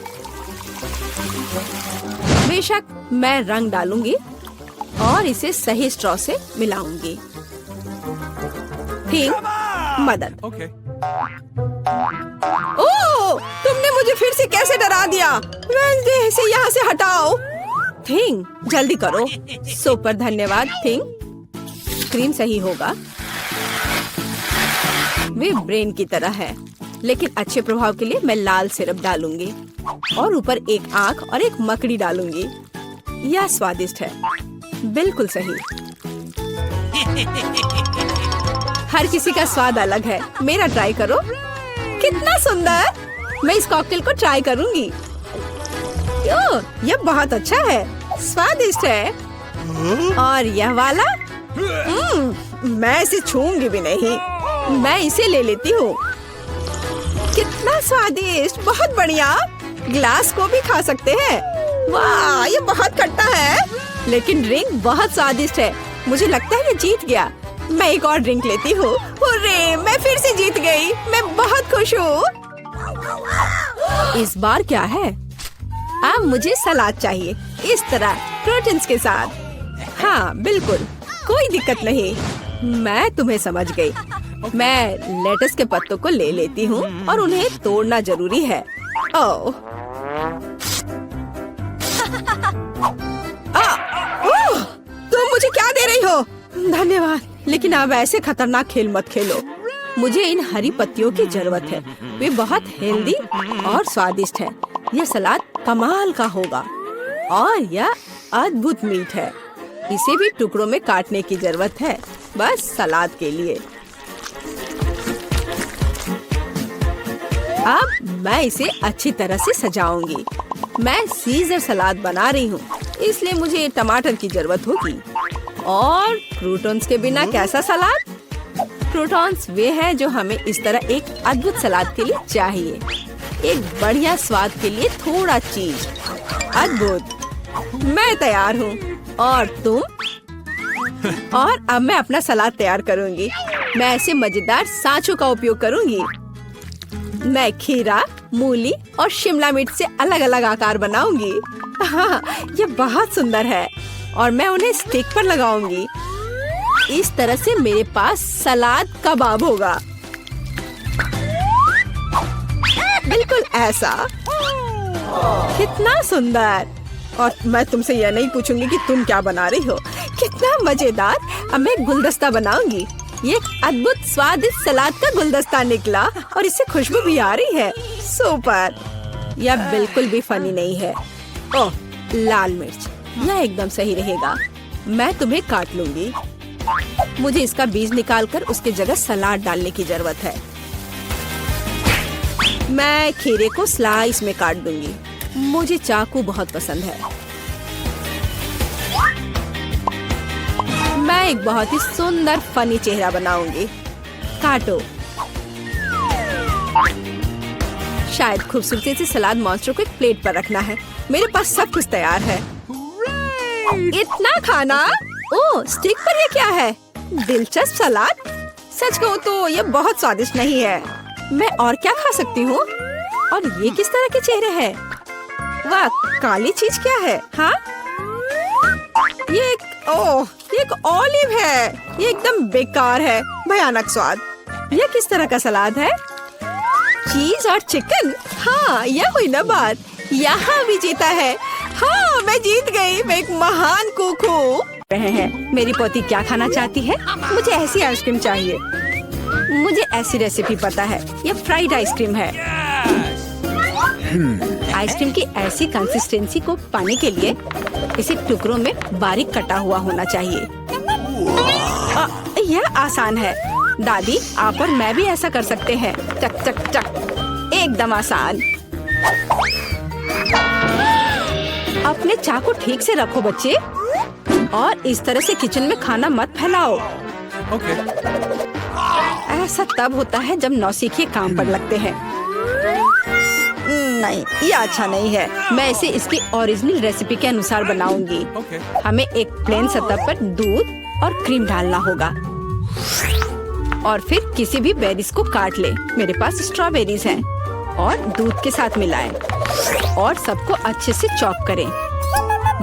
बेशक मैं रंग डालूंगी और इसे सही स्ट्रॉ से मिलाऊंगी। थिंक मदद। Okay. ओह, तुमने मुझे फिर से कैसे डरा दिया? वेंसडे इसे यहाँ से हटाओ। थिंग जल्दी करो। सुपर धन्यवाद थिंग। क्रीम सही होगा। वे ब्रेन की तरह है, लेकिन अच्छे प्रभाव के लिए मैं लाल सिरप डालूंगी और ऊपर एक आंख और एक मकड़ी डालूंगी। यह स्वादिष्ट है। बिल्कुल सही। हर किसी का स्वाद अलग है। मेरा ट्राई करो। कितना सुंदर। मैं इस कॉकटेल को ट्राई करूंगी। ओह, यह बहुत अच्छा है। स्वादिष्ट है। और यह वाला? मैं इसे छूंगी भी नहीं। मैं इसे ले लेती हूँ। कितना स्वादिष्ट। बहुत बढ़िया। ग्लास को भी खा सकते हैं। वाह, ये बहुत खट्टा है, लेकिन ड्रिंक बहुत स्वादिष्ट है। मुझे लगता है ये जीत गया। मैं एक और ड्रिंक लेती हूँ। हुर्रे, मैं फिर से जीत गई। मैं बहुत खुश हूँ। इस बार क्या है? अब मुझे सलाद चाहिए, इस तरह प्रोटीन्स के साथ। हाँ बिल्कुल, कोई दिक्कत नहीं। मैं तुम्हें समझ गई। मैं लेटस के पत्तों को ले लेती हूँ और उन्हें तोड़ना जरूरी है। ओह, तुम मुझे क्या दे रही हो? धन्यवाद, लेकिन अब ऐसे खतरनाक खेल मत खेलो। मुझे इन हरी पत्तियों की जरूरत है। वे बहुत हेल्दी और स्वादिष्ट है। यह सलाद कमाल का होगा और यह अद्भुत मीट है। इसे भी टुकड़ों में काटने की जरूरत है, बस सलाद के लिए। अब मैं इसे अच्छी तरह से सजाऊंगी। मैं सीजर सलाद बना रही हूँ, इसलिए मुझे टमाटर की जरूरत होगी। और क्रूटॉन्स के बिना कैसा सलाद? क्रूटॉन्स वे हैं जो हमें इस तरह एक अद्भुत सलाद के लिए चाहिए। एक बढ़िया स्वाद के लिए थोड़ा चीज। अद्भुत। मैं तैयार हूँ। और तुम? और अब मैं अपना सलाद तैयार करूँगी। मैं ऐसे मजेदार सांचों का उपयोग करूँगी। मैं खीरा, मूली और शिमला मिर्च से अलग अलग आकार बनाऊंगी। हाँ, ये बहुत सुंदर है और मैं उन्हें स्टिक पर लगाऊंगी। इस तरह से मेरे पास सलाद कबाब होगा। बिल्कुल ऐसा। कितना सुंदर। और मैं तुमसे यह नहीं पूछूंगी कि तुम क्या बना रही हो। कितना मजेदार। अब मैं गुलदस्ता बनाऊंगी। ये एक अद्भुत स्वादिष्ट सलाद का गुलदस्ता निकला और इससे खुशबू भी आ रही है। सुपर। यह बिल्कुल भी फनी नहीं है। ओह, लाल मिर्च, यह एकदम सही रहेगा। मैं तुम्हें काट लूंगी। मुझे इसका बीज निकालकर उसके जगह सलाद डालने की जरूरत है। मैं खीरे को स्लाइस में काट दूंगी। मुझे चाकू बहुत पसंद है। मैं एक बहुत ही सुंदर फनी चेहरा बनाऊंगी। काटो। शायद खूबसूरती से सलाद मॉन्स्टर को एक प्लेट पर रखना है। मेरे पास सब कुछ तैयार है। इतना खाना? ओह, स्टिक पर ये क्या है? दिलचस्प सलाद। सच कहूँ तो ये बहुत स्वादिष्ट नहीं है। मैं और क्या खा सकती हूँ? और ये किस तरह के चेहरे हैं? वाह, काली चीज क्या है? हाँ, ये एक ऑलिव है। ये एकदम बेकार है। भयानक स्वाद। ये किस तरह का सलाद है? चीज और चिकन। हाँ, यह हुई ना बात। यहाँ भी जीता है। हाँ, मैं जीत गई। मैं एक महान कुक हूँ। रहे हैं। मेरी पोती क्या खाना चाहती है? मुझे ऐसी आइसक्रीम चाहिए। मुझे ऐसी रेसिपी पता है। यह फ्राइड आइसक्रीम है। आइसक्रीम की ऐसी कंसिस्टेंसी को पाने के लिए इसे टुकड़ों में बारीक कटा हुआ होना चाहिए। यह आसान है। दादी, आप और मैं भी ऐसा कर सकते हैं। टक टक टक, एकदम आसान। अपने चाकू ठीक से रखो बच्चे, और इस तरह से किचन में खाना मत फैलाओ। Okay. ऐसा तब होता है जब नौसिखिए काम पर लगते हैं। नहीं, ये अच्छा नहीं है। मैं इसे इसकी ओरिजिनल रेसिपी के अनुसार बनाऊंगी। Okay. हमें एक प्लेन सतह पर दूध और क्रीम डालना होगा, और फिर किसी भी बेरीज को काट ले। मेरे पास स्ट्रॉबेरीज हैं, और दूध के साथ मिलाएं, और सबको अच्छे से चॉप करें।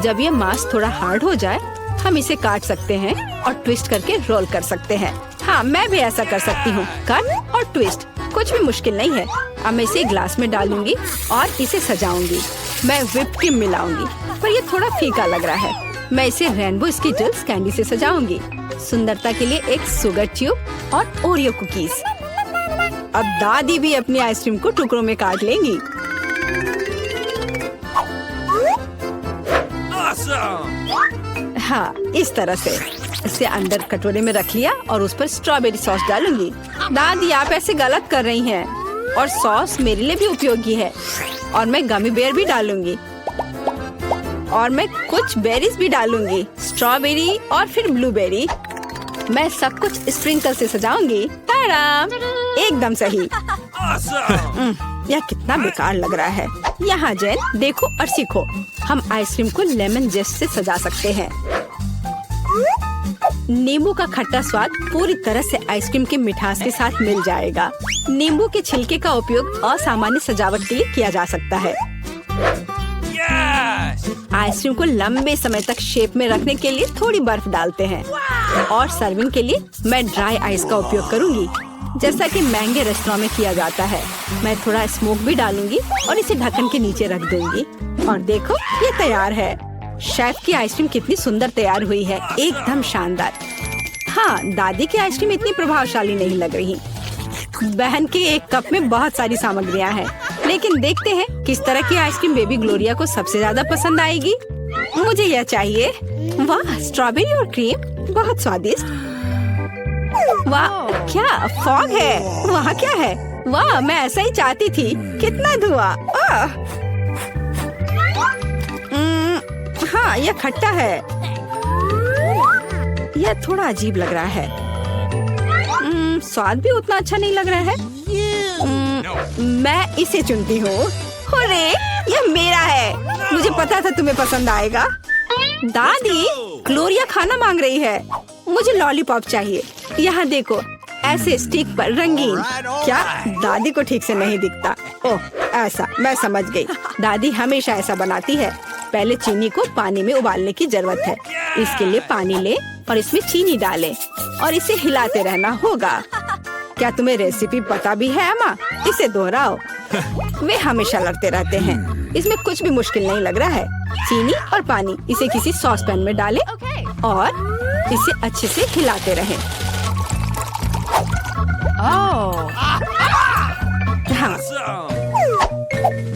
जब ये मांस थोड़ा हार्ड हो जाए, हम इसे काट सकते हैं और ट्विस्ट करके रोल कर सकते हैं। हाँ, मैं भी ऐसा कर सकती हूँ। कट और ट्विस्ट, कुछ भी मुश्किल नहीं है। अब मैं इसे ग्लास में डालूंगी और इसे सजाऊंगी। मैं व्हिप क्रीम मिलाऊंगी, पर ये थोड़ा फीका लग रहा है। मैं इसे रेनबो स्किटल्स कैंडी से सजाऊंगी। सुंदरता के लिए एक शुगर ट्यूब और ओरियो कुकीज। अब दादी भी अपनी आइसक्रीम को टुकड़ों में काट लेंगी। हाँ, इस तरह से इसे अंदर कटोरे में रख लिया और उस पर स्ट्रॉबेरी सॉस डालूंगी। दादी, आप ऐसे गलत कर रही हैं। और सॉस मेरे लिए भी उपयोगी है। और मैं गमी बेयर भी डालूंगी, और मैं कुछ बेरीज भी डालूंगी, स्ट्रॉबेरी और फिर ब्लूबेरी। मैं सब कुछ स्प्रिंकल से सजाऊंगी। आराम, एकदम सही। यह कितना बेकार लग रहा है। यहाँ जेन, देखो और सीखो। हम आइसक्रीम को लेमन जेस्ट से सजा सकते हैं। नींबू का खट्टा स्वाद पूरी तरह से आइसक्रीम की मिठास के साथ मिल जाएगा। नींबू के छिलके का उपयोग असामान्य सजावट के लिए किया जा सकता है। आइसक्रीम को लंबे समय तक शेप में रखने के लिए थोड़ी बर्फ डालते हैं, और सर्विंग के लिए मैं ड्राई आइस का उपयोग करूंगी, जैसा कि महंगे रेस्टोरेंट में किया जाता है। मैं थोड़ा स्मोक भी डालूंगी और इसे ढक्कन के नीचे रख दूंगी। और देखो, ये तैयार है। शेफ की आइसक्रीम कितनी सुंदर तैयार हुई है, एकदम शानदार। हाँ, दादी की आइसक्रीम इतनी प्रभावशाली नहीं लग रही। बहन के एक कप में बहुत सारी सामग्रियाँ हैं, लेकिन देखते हैं किस तरह की आइसक्रीम बेबी ग्लोरिया को सबसे ज्यादा पसंद आएगी। मुझे यह चाहिए। वाह, स्ट्रॉबेरी और क्रीम, बहुत स्वादिष्ट। वाह, क्या फॉग है। वहाँ क्या है? वाह, मैं ऐसा ही चाहती थी। कितना धुआं। हाँ, यह खट्टा है। यह थोड़ा अजीब लग रहा है। स्वाद भी उतना अच्छा नहीं लग रहा है। मैं इसे चुनती हूँ। अरे, यह मेरा है। मुझे पता था तुम्हें पसंद आएगा। दादी, ग्लोरिया खाना मांग रही है। मुझे लॉलीपॉप चाहिए। यहाँ देखो, ऐसे स्टिक पर रंगीन। क्या दादी को ठीक से नहीं दिखता? ओह, ऐसा, मैं समझ गई। दादी हमेशा ऐसा बनाती है। पहले चीनी को पानी में उबालने की जरूरत है। इसके लिए पानी ले और इसमें चीनी डालें और इसे हिलाते रहना होगा। क्या तुम्हें रेसिपी पता भी है अम्मा? इसे दोहराओ। वे हमेशा लड़ते रहते हैं। इसमें कुछ भी मुश्किल नहीं लग रहा है। चीनी और पानी, इसे किसी सॉस पैन में डालें और इसे अच्छे से हिलाते रहें। हाँ,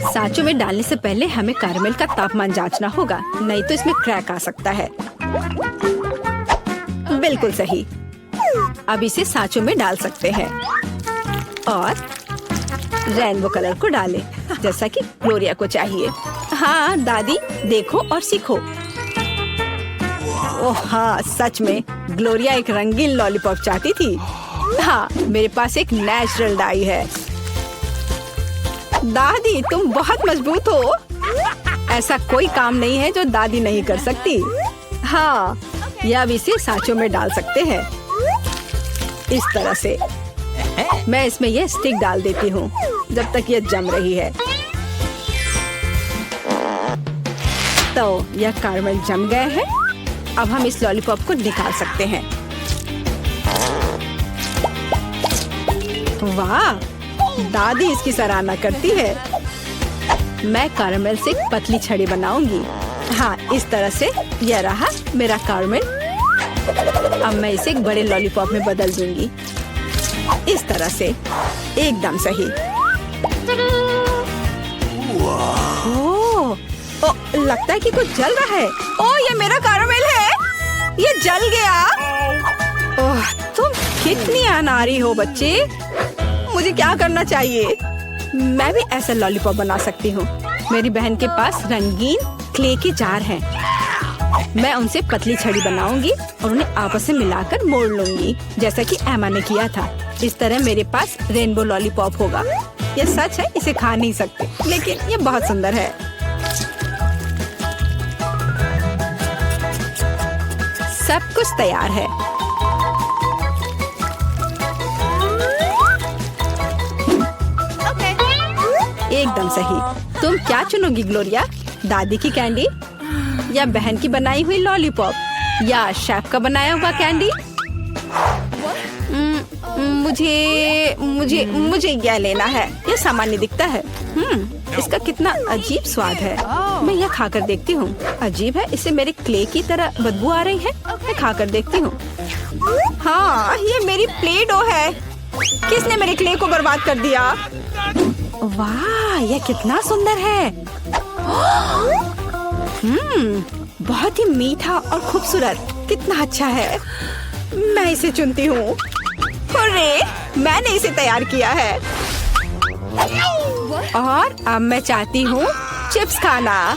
सांचों में डालने से पहले हमें कैरमेल का तापमान जांचना होगा, नहीं तो इसमें क्रैक आ सकता है। बिल्कुल सही। अब इसे सांचों में डाल सकते हैं और रेनबो कलर को डालें, जैसा कि ग्लोरिया को चाहिए। हाँ दादी, देखो और सीखो। ओह हाँ, सच में ग्लोरिया एक रंगीन लॉलीपॉप चाहती थी। हाँ, मेरे पास एक नेचुरल डाई है। दादी, तुम बहुत मजबूत हो। ऐसा कोई काम नहीं है जो दादी नहीं कर सकती। हाँ, या अब इसे सांचों में डाल सकते हैं इस तरह से। मैं इसमें यह स्टिक डाल देती हूँ जब तक यह जम रही है। तो यह कैरमेल जम गए हैं। अब हम इस लॉलीपॉप को निकाल सकते हैं। वाह, दादी इसकी सराहना करती है। मैं कैरमेल से एक पतली छड़ी बनाऊंगी। हाँ, इस तरह से। यह रहा मेरा कैरमेल। अब मैं इसे एक बड़े लॉलीपॉप में बदल दूंगी। इस तरह से। एकदम सही। ओह, लगता है कि कुछ जल रहा है। ओह, ये मेरा कैरमेल है। ये जल गया। ओह, तुम कितनी अनाड़ी हो बच्चे। मुझे क्या करना चाहिए? मैं भी ऐसा लॉलीपॉप बना सकती हूँ। मेरी बहन के पास रंगीन क्ले के जार हैं। मैं उनसे पतली छड़ी बनाऊंगी और उन्हें आपस में मिलाकर मोड़ लूंगी, जैसा कि एमा ने किया था। इस तरह मेरे पास रेनबो लॉलीपॉप होगा। यह सच है, इसे खा नहीं सकते, लेकिन ये बहुत सुंदर है। सब कुछ तैयार है। एकदम सही। तुम क्या चुनोगी ग्लोरिया? दादी की कैंडी या बहन की बनाई हुई लॉलीपॉप या शेफ का बनाया हुआ कैंडी? मुझे मुझे मुझे यह लेना है। यह सामान्य दिखता है। इसका कितना अजीब स्वाद है। मैं यह खाकर देखती हूँ। अजीब है, इससे मेरे क्ले की तरह बदबू आ रही है। मैं खाकर देखती हूँ। हाँ, ये मेरी प्ले डो है। किसने मेरे क्ले को बर्बाद कर दिया? वाह, यह कितना सुंदर है। बहुत ही मीठा और खूबसूरत। कितना अच्छा है। मैं इसे चुनती हूँ। अरे, मैंने इसे तैयार किया है। और अब मैं चाहती हूँ चिप्स खाना।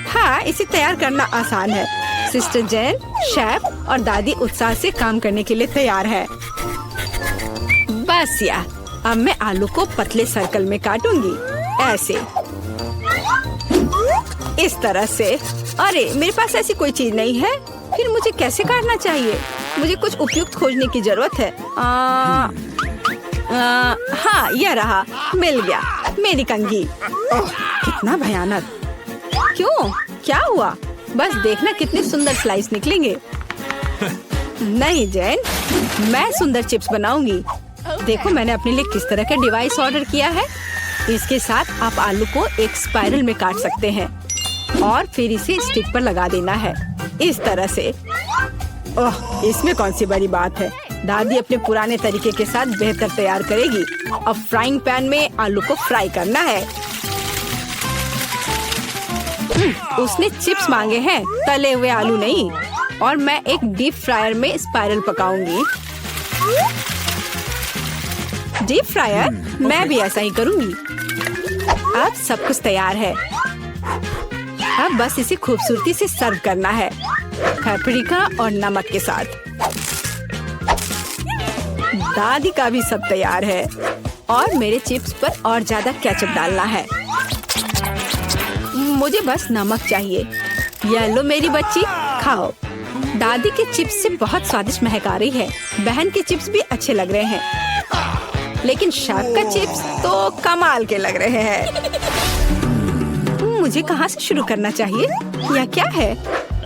हाँ, इसे तैयार करना आसान है। सिस्टर जेन, शेफ और दादी उत्साह से काम करने के लिए तैयार है। बस या, अब मैं आलू को पतले सर्कल में काटूंगी, ऐसे, इस तरह से। अरे, मेरे पास ऐसी कोई चीज नहीं है। फिर मुझे कैसे काटना चाहिए? मुझे कुछ उपयुक्त खोजने की जरूरत है। हाँ, यह रहा। मिल गया। मेरी कंघी। ओह, कितना भयानक। क्यों? क्या हुआ? बस देखना कितने सुंदर स्लाइस निकलेंगे। नहीं जैन, मैं सुंदर चिप्स बनाऊंगी। देखो, मैंने अपने लिए किस तरह का डिवाइस ऑर्डर किया है। इसके साथ आप आलू को एक स्पाइरल में काट सकते हैं और फिर इसे स्टिक पर लगा देना है, इस तरह से। ओह, इसमें कौन सी बड़ी बात है। दादी अपने पुराने तरीके के साथ बेहतर तैयार करेगी। अब फ्राइंग पैन में आलू को फ्राई करना है। उसने चिप्स मांगे हैं, तले हुए आलू नहीं। और मैं एक डीप फ्रायर में स्पाइरल पकाऊंगी। Deep fryer? मैं भी ऐसा ही करूंगी। अब सब कुछ तैयार है। अब बस इसे खूबसूरती से सर्व करना है, पेपरिका और नमक के साथ। दादी का भी सब तैयार है और मेरे चिप्स पर और ज्यादा केचप डालना है। मुझे बस नमक चाहिए। ये लो मेरी बच्ची, खाओ। दादी के चिप्स से बहुत स्वादिष्ट महक आ रही है। बहन के चिप्स भी अच्छे लग रहे हैं, लेकिन शेफ का चिप्स तो कमाल के लग रहे हैं। मुझे कहाँ से शुरू करना चाहिए? यह क्या है?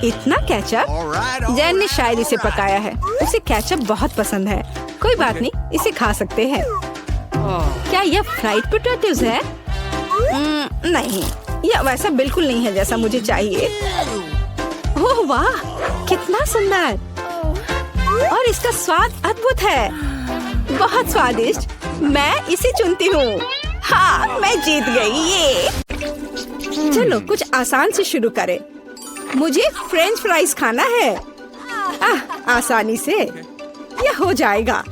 इतना केचप? जैन ने शायद इसे पकाया है। उसे केचप बहुत पसंद है। कोई बात नहीं, इसे खा सकते हैं। क्या यह फ्राइड पोटैटोज है? नहीं, यह वैसा बिल्कुल नहीं है जैसा मुझे चाहिए। ओह वाह, कितना सुंदर। और इसका स्वाद अद्भुत है, बहुत स्वादिष्ट। मैं इसे चुनती हूँ। हाँ, मैं जीत गई। ये चलो कुछ आसान से शुरू करें। मुझे फ्रेंच फ्राइज खाना है। आसानी से यह हो जाएगा।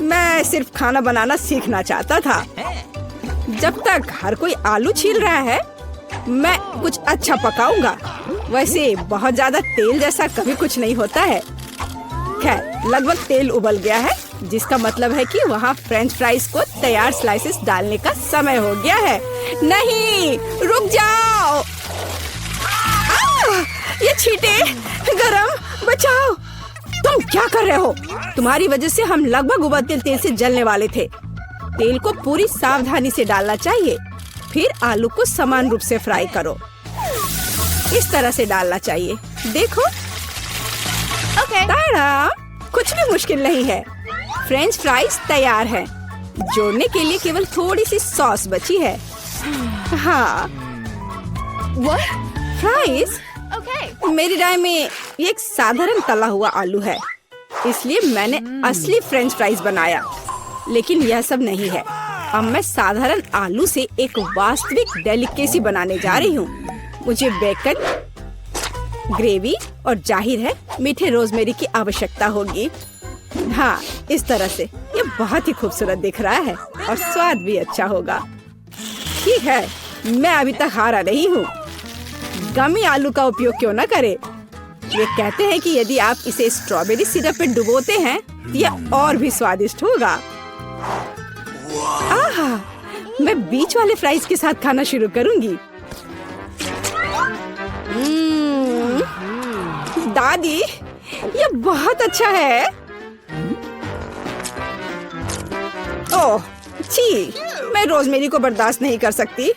मैं सिर्फ खाना बनाना सीखना चाहता था। जब तक हर कोई आलू छील रहा है, मैं कुछ अच्छा पकाऊंगा। वैसे बहुत ज्यादा तेल जैसा कभी कुछ नहीं होता है। खैर, लगभग तेल उबल गया है, जिसका मतलब है कि वहाँ फ्रेंच फ्राइज को तैयार स्लाइसेस डालने का समय हो गया है। नहीं, रुक जाओ। ये छींटे, गरम, बचाओ। तुम क्या कर रहे हो? तुम्हारी वजह से हम लगभग उबलते तेल से जलने वाले थे। तेल को पूरी सावधानी से डालना चाहिए। फिर आलू को समान रूप से फ्राई करो। इस तरह से डालना चाहिए। देखो, ताड़ा, कुछ भी मुश्किल नहीं है। फ्रेंच फ्राइज तैयार है। जोड़ने के लिए केवल थोड़ी सी सॉस बची है। हाँ, फ्राइज? Okay. मेरी राय में ये एक साधारण तला हुआ आलू है, इसलिए मैंने असली फ्रेंच फ्राइज बनाया। लेकिन यह सब नहीं है। अब मैं साधारण आलू से एक वास्तविक डेलिकेसी बनाने जा रही हूँ। मुझे बेकन, ग्रेवी और जाहिर है मीठे रोजमेरी की आवश्यकता होगी। हाँ, इस तरह से ये बहुत ही खूबसूरत दिख रहा है और स्वाद भी अच्छा होगा। ठीक है, मैं अभी तक हारा नहीं हूँ। गमी आलू का उपयोग क्यों न करें? ये कहते हैं कि यदि आप इसे स्ट्रॉबेरी सिरप में डुबोते हैं तो यह और भी स्वादिष्ट होगा। आहा, मैं बीच वाले फ्राइज के साथ खाना शुरू करूंगी। दादी, ये बहुत अच्छा है। ओह, छी, मैं रोजमेरी को बर्दाश्त नहीं कर सकती।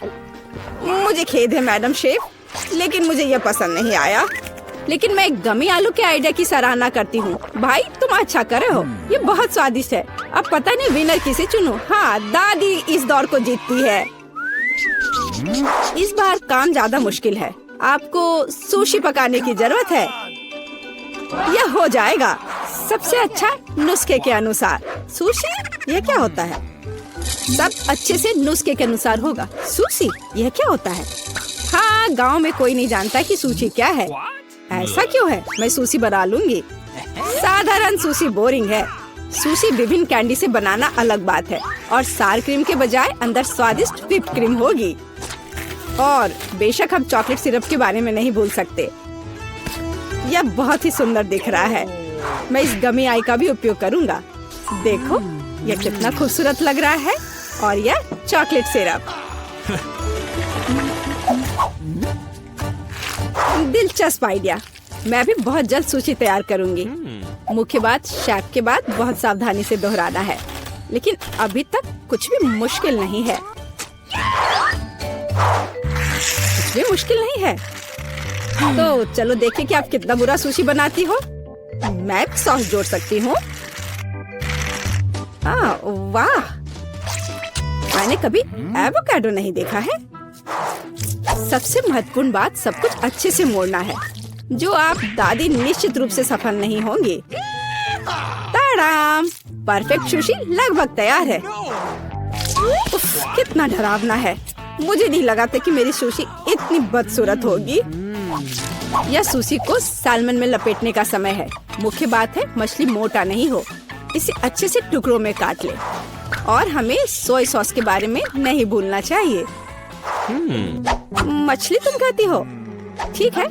मुझे खेद है मैडम शेफ, लेकिन मुझे यह पसंद नहीं आया। लेकिन मैं गमी आलू के आइडिया की सराहना करती हूँ। भाई, तुम अच्छा करे हो, ये बहुत स्वादिष्ट है। अब पता नहीं विनर किसे चुनूं। हाँ, दादी इस दौर को जीतती है। इस बार काम ज्यादा मुश्किल है। आपको सुशी पकाने की जरूरत है। यह हो जाएगा सबसे अच्छा नुस्खे के अनुसार। सुशी? यह क्या होता है? सब अच्छे से नुस्खे के अनुसार होगा। सुशी? यह क्या होता है? हाँ, गांव में कोई नहीं जानता कि सुशी क्या है। ऐसा क्यों है? मैं सुशी बना लूंगी। साधारण सुशी बोरिंग है। सुशी विभिन्न कैंडी से बनाना अलग बात है और सार क्रीम के बजाय अंदर स्वादिष्ट व्हिप्ड क्रीम होगी। और बेशक हम चॉकलेट सिरप के बारे में नहीं भूल सकते। यह बहुत ही सुंदर दिख रहा है। मैं इस गमी आई का भी उपयोग करूंगा। देखो, यह कितना खूबसूरत लग रहा है। और यह चॉकलेट सिरप। दिलचस्प आइडिया। मैं भी बहुत जल्द सूची तैयार करूंगी। मुख्य बात शेफ के बाद बहुत सावधानी से दोहराना है। लेकिन अभी तक कुछ भी मुश्किल नहीं है। कुछ भी मुश्किल नहीं है। तो चलो देखें कि आप कितना बुरा सुशी बनाती हो। मैं सॉस जोड़ सकती हूँ। वाह, मैंने कभी एवोकाडो नहीं देखा है। सबसे महत्वपूर्ण बात, सब कुछ अच्छे से मोड़ना है, जो आप दादी निश्चित रूप से सफल नहीं होंगी। ताड़ाम! परफेक्ट सुशी लगभग तैयार है। उफ, कितना डरावना है। मुझे नहीं लगा था कि मेरी सुशी इतनी बदसूरत होगी। यह सुशी को सालमन में लपेटने का समय है। मुख्य बात है मछली मोटा नहीं हो। इसे अच्छे से टुकड़ों में काट ले। और हमें सोया सॉस के बारे में नहीं भूलना चाहिए। मछली तुम खाती हो? ठीक है,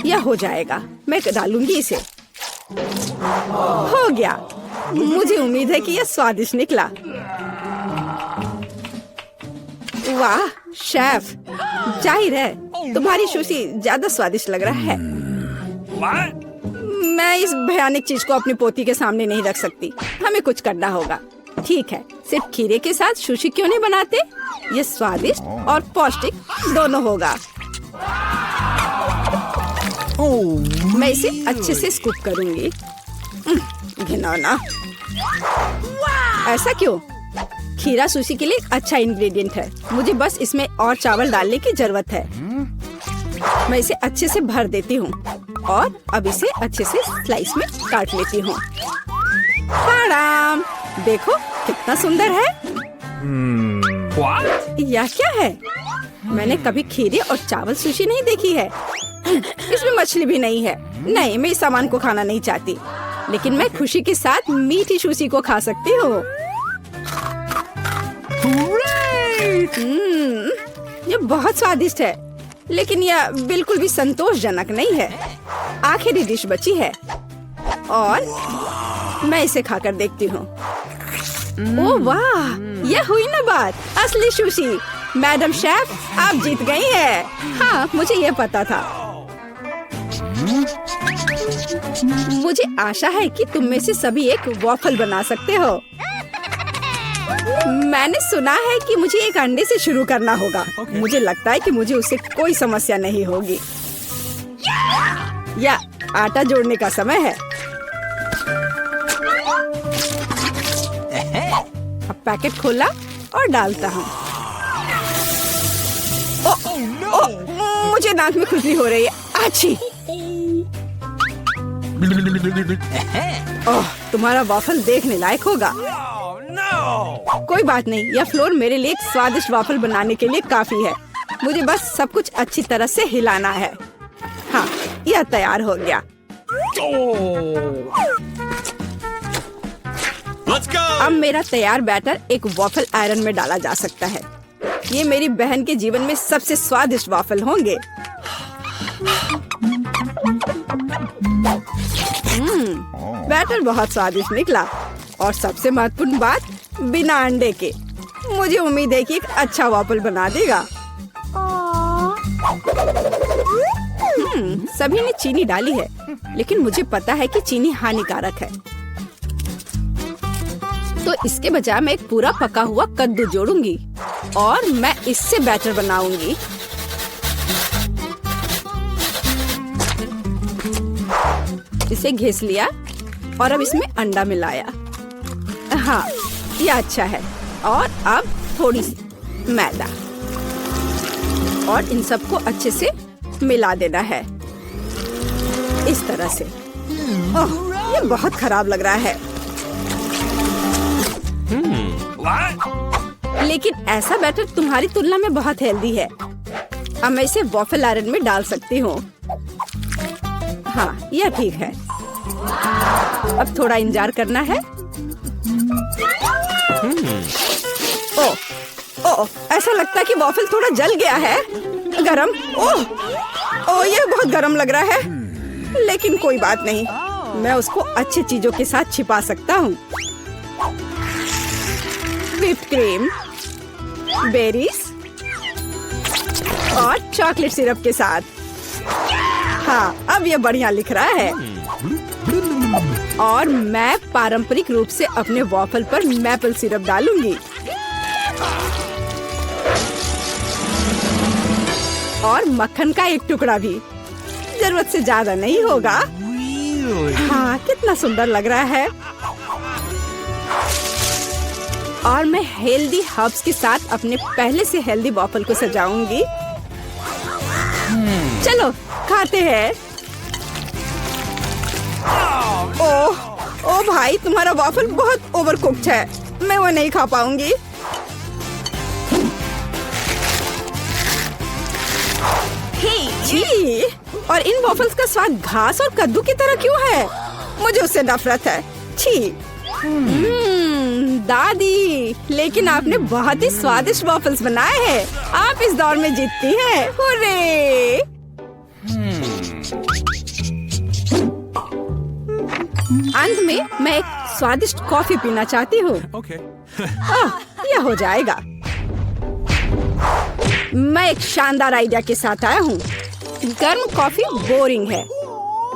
यह हो जाएगा। मैं डालूंगी इसे। हो गया। मुझे उम्मीद है कि यह स्वादिष्ट निकला। वाह शेफ, जाहिर है तुम्हारी सुशी ज्यादा स्वादिष्ट लग रहा है। मैं इस भयानक चीज को अपनी पोती के सामने नहीं रख सकती। हमें कुछ करना होगा। ठीक है, सिर्फ खीरे के साथ सुशी क्यों नहीं बनाते? ये स्वादिष्ट और पौष्टिक दोनों होगा। मैं इसे अच्छे से स्कूप करूंगी। घिनौना। ऐसा क्यों? खीरा सुशी के लिए अच्छा इंग्रेडिएंट है। मुझे बस इसमें और चावल डालने की जरूरत है। मैं इसे अच्छे से भर देती हूँ और अब इसे अच्छे से स्लाइस में काट लेती हूँ। देखो कितना सुंदर है। यह क्या है? मैंने कभी खीरे और चावल सुशी नहीं देखी है। इसमें मछली भी नहीं है। नहीं, मैं इस सामान को खाना नहीं चाहती। लेकिन मैं खुशी के साथ मीठी सुशी को खा सकती हूँ। ये बहुत स्वादिष्ट है, लेकिन यह बिल्कुल भी संतोषजनक नहीं है। आखिरी डिश बची है और मैं इसे खाकर देखती हूँ। ओह वाह, यह हुई ना बात, असली सुशी। मैडम शेफ, आप जीत गई हैं। हाँ, मुझे यह पता था। मुझे आशा है कि तुम में से सभी एक वॉफल बना सकते हो। मैंने सुना है कि मुझे एक अंडे से शुरू करना होगा। मुझे लगता है कि मुझे उससे कोई समस्या नहीं होगी। या आटा जोड़ने का समय है। अब पैकेट खोला और डालता हूँ। मुझे नाक में खुजली हो रही है। आची! ओह, तुम्हारा वाफल देखने लायक होगा। कोई बात नहीं, यह फ्लोर मेरे लिए एक स्वादिष्ट वाफल बनाने के लिए काफी है। मुझे बस सब कुछ अच्छी तरह से हिलाना है। हाँ, यह तैयार हो गया। Let's go! अब मेरा तैयार बैटर एक वाफल आयरन में डाला जा सकता है। ये मेरी बहन के जीवन में सबसे स्वादिष्ट वाफल होंगे। बैटर बहुत स्वादिष्ट निकला और सबसे महत्वपूर्ण बात, बिना अंडे के। मुझे उम्मीद है कि एक अच्छा वाफल बना देगा। सभी ने चीनी डाली है, लेकिन मुझे पता है कि चीनी हानिकारक है। तो इसके बजाय मैं एक पूरा पका हुआ कद्दू जोड़ूंगी और मैं इससे बैटर बनाऊंगी। इसे घिस लिया और अब इसमें अंडा मिलाया। हाँ, ये अच्छा है। और अब थोड़ी सी मैदा और इन सबको अच्छे से मिला देना है, इस तरह से। ओह, ये बहुत खराब लग रहा है। लेकिन ऐसा बैटर तुम्हारी तुलना में बहुत हेल्दी है। अब मैं इसे वॉफल आयरन में डाल सकती हूँ। हाँ, यह ठीक है। अब थोड़ा इंतजार करना है। ओह, ऐसा लगता है कि वॉफल थोड़ा जल गया है। गरम। ओह, यह बहुत गरम लग रहा है। लेकिन कोई बात नहीं, मैं उसको अच्छी चीजों के साथ छिपा सकता हूँ। व्हिप्ड क्रीम, बेरीज और चॉकलेट सिरप के साथ। हाँ, अब यह बढ़िया लिख रहा है। और मैं पारंपरिक रूप से अपने वॉफल पर मैपल सिरप डालूंगी और मक्खन का एक टुकड़ा भी। जरूरत से ज्यादा नहीं होगा। हाँ, कितना सुंदर लग रहा है। और मैं हेल्दी हर्ब्स के साथ अपने पहले से हेल्दी वॉफल को सजाऊंगी। चलो खाते हैं। ओह भाई, तुम्हारा वॉफल बहुत ओवरकुक्ड है। मैं वो नहीं खा पाऊंगी। छी! और इन वॉफल्स का स्वाद घास और कद्दू की तरह क्यों है? मुझे उससे नफरत है। छी! दादी, लेकिन आपने बहुत ही स्वादिष्ट वॉफल्स बनाए हैं। आप इस दौर में जीतती हैं। हुर्रे! अंत में मैं एक स्वादिष्ट कॉफी पीना चाहती हूँ। Okay. यह हो जाएगा। मैं एक शानदार आइडिया के साथ आया हूँ। गर्म कॉफी बोरिंग है।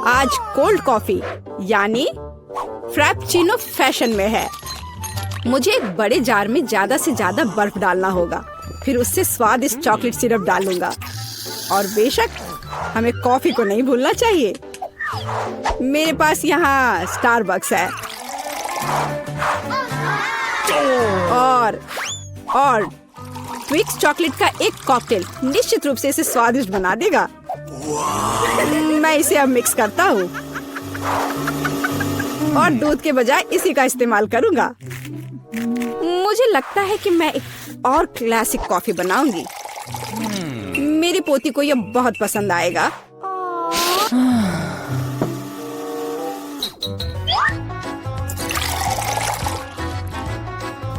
आज कोल्ड कॉफी यानी फ्रैप्पुचिनो फैशन में है। मुझे एक बड़े जार में ज्यादा से ज्यादा बर्फ डालना होगा। फिर उससे स्वादिष्ट चॉकलेट सिरप डालूंगा। और बेशक हमें कॉफी को नहीं भूलना चाहिए। मेरे पास यहाँ स्टारबक्स है और ट्विक्स चॉकलेट का एक कॉकटेल निश्चित रूप से इसे स्वादिष्ट बना देगा। मैं इसे अब मिक्स करता हूँ और दूध के बजाय इसी का इस्तेमाल करूँगा। मुझे लगता है कि मैं एक और क्लासिक कॉफी बनाऊंगी। मेरी पोती को यह बहुत पसंद आएगा।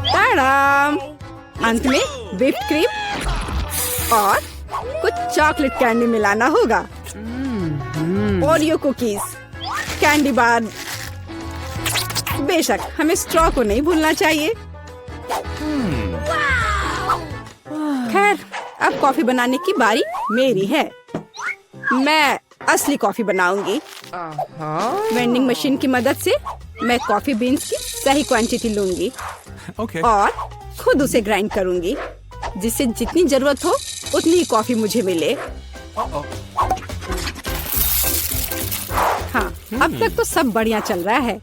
ताड़ाम! अंत में व्हिप्ड क्रीम और कुछ चॉकलेट कैंडी मिलाना होगा। Oreo cookies, candy bar. बेशक हमें स्ट्रॉ को नहीं भूलना चाहिए। खैर, अब कॉफी बनाने की बारी मेरी है। मैं असली कॉफी बनाऊंगी। वेंडिंग मशीन की मदद से मैं कॉफी बीन्स की सही क्वांटिटी लूंगी Okay. और खुद उसे ग्राइंड करूंगी, जिससे जितनी जरूरत हो उतनी ही कॉफी मुझे मिले। हाँ, अब तक तो सब बढ़िया चल रहा है।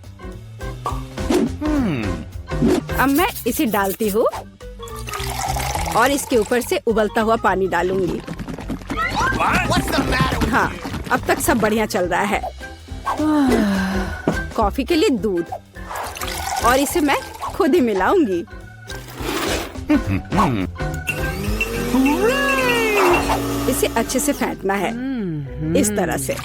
अब मैं इसे डालती हूँ और इसके ऊपर से उबलता हुआ पानी डालूंगी। हाँ, अब तक सब बढ़िया चल रहा है। कॉफी के लिए दूध और इसे मैं खुद ही मिलाऊंगी। इसे अच्छे से फेंटना है, इस तरह से।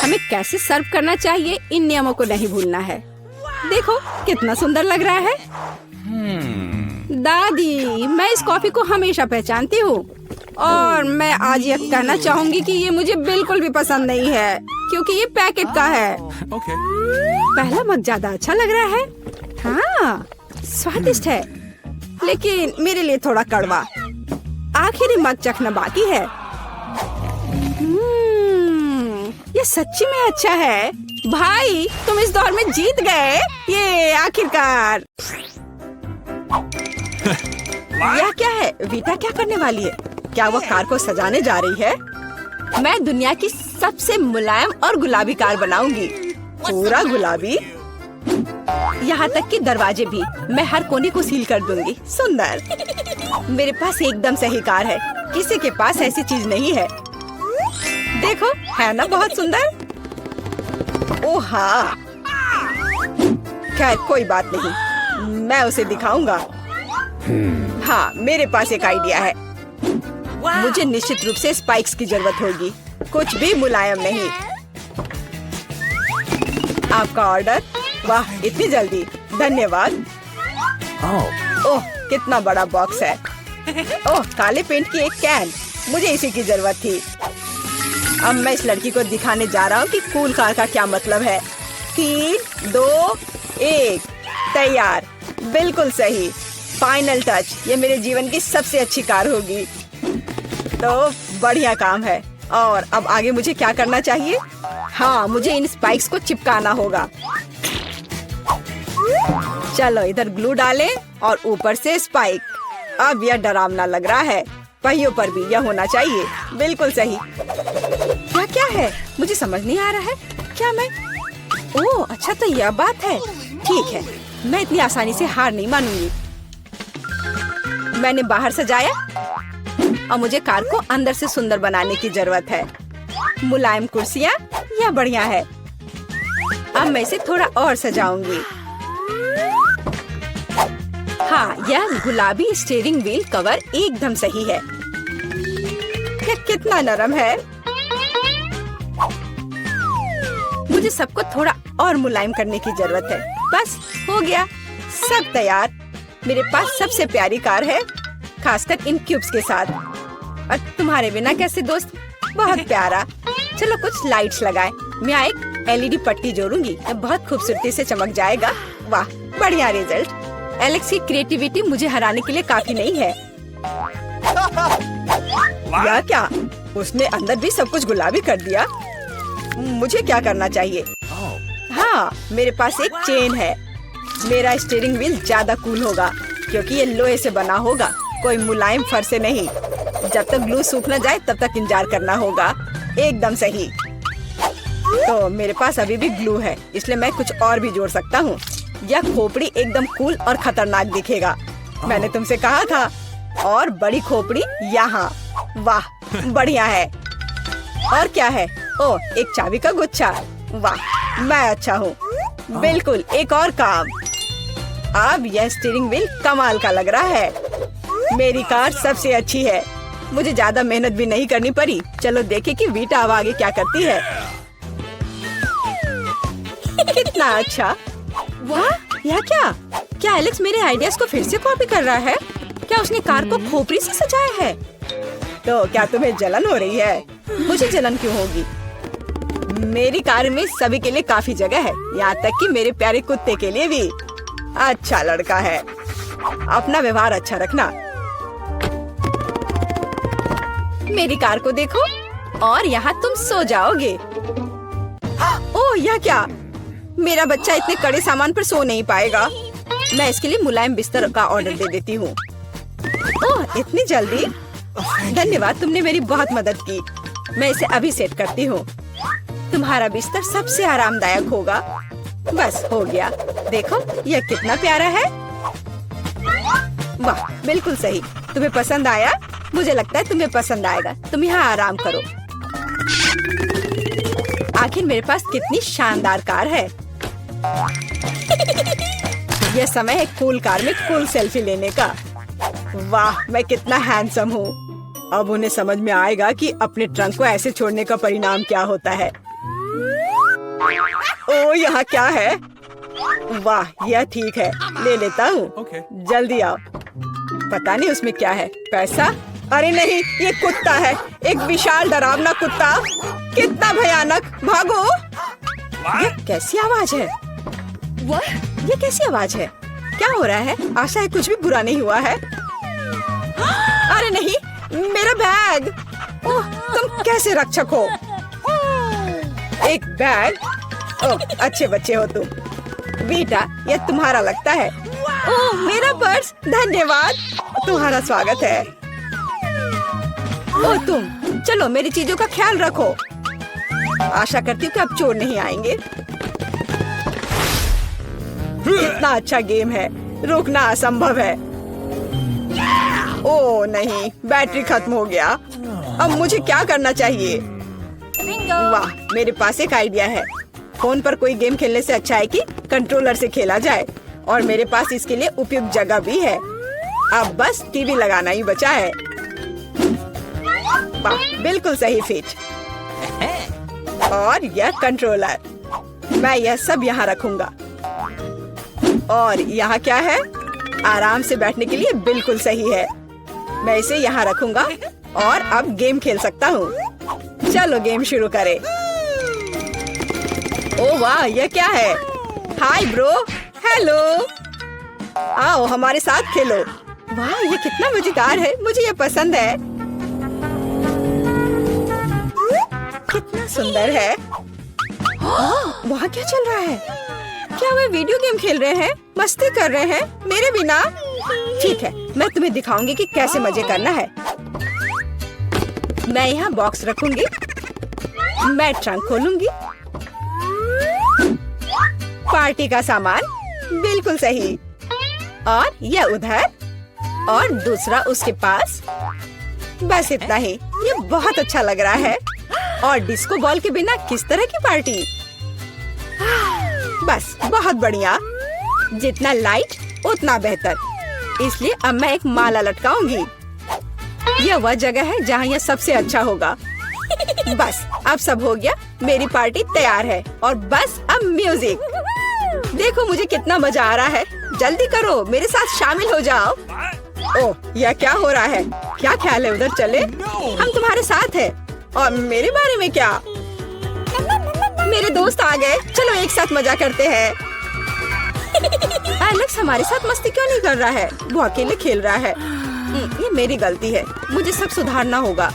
हमें कैसे सर्व करना चाहिए, इन नियमों को नहीं भूलना है। देखो कितना सुंदर लग रहा है। दादी, मैं इस कॉफी को हमेशा पहचानती हूँ और मैं आज ये कहना चाहूंगी कि ये मुझे बिल्कुल भी पसंद नहीं है, क्योंकि ये पैकेट का है। Okay. पहला मग ज्यादा अच्छा लग रहा है। हाँ, स्वादिष्ट है, लेकिन मेरे लिए थोड़ा कड़वा। आखिरी मग चखना बाकी है। ये सच्ची में अच्छा है। भाई, तुम इस दौर में जीत गए। ये आखिरकार। यह क्या है? वीटा क्या करने वाली है? क्या वो कार को सजाने जा रही है? मैं दुनिया की सबसे मुलायम और गुलाबी कार बनाऊंगी। पूरा गुलाबी, यहाँ तक कि दरवाजे भी। मैं हर कोने को सील कर दूंगी। सुंदर। मेरे पास एकदम सही कार है। किसी के पास ऐसी चीज नहीं है। देखो, है ना बहुत सुंदर? ओह हाँ। खैर कोई बात नहीं, मैं उसे दिखाऊंगा। हाँ, मेरे पास एक आइडिया है। मुझे निश्चित रूप से स्पाइक्स की जरूरत होगी, कुछ भी मुलायम नहीं। आपका ऑर्डर? वाह, इतनी जल्दी, धन्यवाद। ओह, कितना बड़ा बॉक्स है। ओह, काले पेंट की एक कैन, मुझे इसी की जरूरत थी। अब मैं इस लड़की को दिखाने जा रहा हूँ कि कूल कार का क्या मतलब है। 3, 2, 1, तैयार। बिल्कुल सही। फाइनल टच, ये मेरे जीवन की सबसे अच्छी कार होगी। तो बढ़िया काम है। और अब आगे मुझे क्या करना चाहिए? हाँ, मुझे इन स्पाइक्स को चिपकाना होगा। चलो इधर ग्लू डालें और ऊपर से स्पाइक। अब यह डरावना लग रहा है। पहियों पर भी यह होना चाहिए। बिल्कुल सही। क्या है? मुझे समझ नहीं आ रहा है। क्या मैं? ओह अच्छा, तो यह बात है। ठीक है, मैं इतनी आसानी से हार नहीं मानूंगी। मैंने बाहर सजाया और मुझे कार को अंदर से सुंदर बनाने की जरूरत है। मुलायम कुर्सियाँ, यह बढ़िया है। अब मैं इसे थोड़ा और सजाऊंगी। हाँ, यह गुलाबी स्टीयरिंग व्हील कवर एकदम सही है। यह कितना नरम है। मुझे सबको थोड़ा और मुलायम करने की जरूरत है। बस हो गया, सब तैयार। मेरे पास सबसे प्यारी कार है, खासकर इन क्यूब्स के साथ। और तुम्हारे बिना कैसे दोस्त? बहुत प्यारा। चलो कुछ लाइट्स लगाएं। मैं एक एलईडी पट्टी जोड़ूंगी, बहुत खूबसूरती से चमक जाएगा। वाह, बढ़िया रिजल्ट। एलेक्स की क्रिएटिविटी मुझे हराने के लिए काफी नहीं है। या क्या? उसने अंदर भी सब कुछ गुलाबी कर दिया। मुझे क्या करना चाहिए? हाँ, मेरे पास एक चेन है। मेरा स्टीयरिंग व्हील ज्यादा कूल होगा, क्योंकि ये लोहे से बना होगा, कोई मुलायम फर से नहीं। जब तक ग्लू सूख न जाए तब तक इंतजार करना होगा। एकदम सही। तो मेरे पास अभी भी ग्लू है, इसलिए मैं कुछ और भी जोड़ सकता हूँ। यह खोपड़ी एकदम कूल और खतरनाक दिखेगा। मैंने तुमसे कहा था। और बड़ी खोपड़ी यहाँ। वाह, बढ़िया है। और क्या है? ओह, एक चाबी का गुच्छा। वाह, मैं अच्छा हूँ। बिल्कुल, एक और काम। अब यह स्टीयरिंग व्हील कमाल का लग रहा है। मेरी कार सबसे अच्छी है। मुझे ज्यादा मेहनत भी नहीं करनी पड़ी। चलो देखें कि वीटा अब आगे क्या करती है। कितना अच्छा। वाह, यह क्या? क्या एलेक्स मेरे आइडियाज को फिर से कॉपी कर रहा है? क्या उसने कार को खोपड़ी से सजाया है? तो क्या तुम्हें जलन हो रही है? मुझे जलन क्यों होगी? मेरी कार में सभी के लिए काफी जगह है, यहाँ तक कि मेरे प्यारे कुत्ते के लिए भी। अच्छा लड़का है। अपना व्यवहार अच्छा रखना। मेरी कार को देखो, और यहाँ तुम सो जाओगे। ओह, यह क्या? मेरा बच्चा इतने कड़े सामान पर सो नहीं पाएगा। मैं इसके लिए मुलायम बिस्तर का ऑर्डर दे देती हूँ। ओह, इतनी जल्दी? धन्यवाद, तुमने मेरी बहुत मदद की। मैं इसे अभी सेट करती हूँ। तुम्हारा बिस्तर सबसे आरामदायक होगा। बस हो गया। देखो यह कितना प्यारा है। वाह, बिल्कुल सही। तुम्हें पसंद आया? मुझे लगता है तुम्हें पसंद आएगा। तुम यहाँ आराम करो। आखिर मेरे पास कितनी शानदार कार है। यह समय है कूल कार में कूल सेल्फी लेने का। वाह, मैं कितना हैंडसम हूँ। अब उन्हें समझ में आएगा कि अपने ट्रंक को ऐसे छोड़ने का परिणाम क्या होता है। ओ, यहाँ क्या है? वाह, यह ठीक है, ले लेता हूँ। Okay. जल्दी आओ। पता नहीं उसमें क्या है। पैसा? अरे नहीं, ये कुत्ता है। एक विशाल डरावना कुत्ता। कितना भयानक। भागो। ये कैसी आवाज है? ये कैसी आवाज है? क्या हो रहा है? आशा है कुछ भी बुरा नहीं हुआ है। अरे नहीं, मेरा बैग। ओह, तुम कैसे रक्षक हो? एक बैग? ओह, अच्छे बच्चे हो तुम। बेटा, यह तुम्हारा लगता है। ओह, मेरा पर्स। धन्यवाद। तुम्हारा स्वागत है। ओह, तुम चलो मेरी चीजों का ख्याल रखो। आशा करती हूँ कि अब चोर नहीं आएंगे। कितना अच्छा गेम है। रोकना असंभव है। ओह नहीं, बैटरी खत्म हो गया। अब मुझे क्या करना चाहिए? वाह, मेरे पास एक आइडिया है। फोन पर कोई गेम खेलने से अच्छा है कि कंट्रोलर से खेला जाए। और मेरे पास इसके लिए उपयुक्त जगह भी है। अब बस टीवी लगाना ही बचा है। वाह, बिल्कुल सही फिट। और यह कंट्रोलर, मैं यह सब यहाँ रखूंगा। और यहाँ क्या है? आराम से बैठने के लिए बिल्कुल सही है। मैं इसे यहाँ रखूंगा और अब गेम खेल सकता हूँ। चलो गेम शुरू करें। ओह वाह, यह क्या है? Hi bro. हेलो। आओ हमारे साथ खेलो। वाह, ये कितना मजेदार है। मुझे ये पसंद है। कितना सुंदर है। वहाँ क्या चल रहा है? क्या वे वीडियो गेम खेल रहे हैं? मस्ती कर रहे हैं मेरे बिना? ठीक है, मैं तुम्हें दिखाऊंगी कि कैसे मजे करना है। मैं यहाँ बॉक्स रखूंगी। मैं ट्रंक खोलूंगी। पार्टी का सामान, बिल्कुल सही। और यह उधर और दूसरा उसके पास। बस इतना ही। ये बहुत अच्छा लग रहा है। और डिस्को बॉल के बिना किस तरह की पार्टी? बस बहुत बढ़िया। जितना लाइट उतना बेहतर। इसलिए अब मैं एक माला लटकाऊंगी। यह वह जगह है जहाँ यह सबसे अच्छा होगा। बस अब सब हो गया। मेरी पार्टी तैयार है। और बस अब म्यूजिक। देखो मुझे कितना मजा आ रहा है। जल्दी करो, मेरे साथ शामिल हो जाओ। ओह, यह क्या हो रहा है? क्या ख्याल है उधर चले? हम तुम्हारे साथ हैं। और मेरे बारे में क्या? मेरे दोस्त आ गए। चलो एक साथ मजा करते हैं। एलेक्स हमारे साथ मस्ती क्यों नहीं कर रहा है? वो अकेले खेल रहा है। ये मेरी गलती है। मुझे सब सुधारना होगा।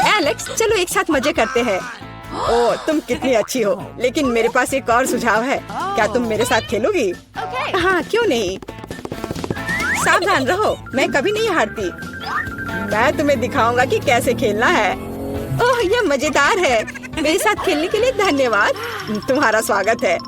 एलेक्स, चलो एक साथ मजे करते हैं। ओह, तुम कितनी अच्छी हो। लेकिन मेरे पास एक और सुझाव है। क्या तुम मेरे साथ खेलोगी? हाँ, क्यों नहीं। सावधान रहो, मैं कभी नहीं हारती। मैं तुम्हें दिखाऊंगा कि कैसे खेलना है। ओह, यह मजेदार है। मेरे साथ खेलने के लिए धन्यवाद। तुम्हारा स्वागत है।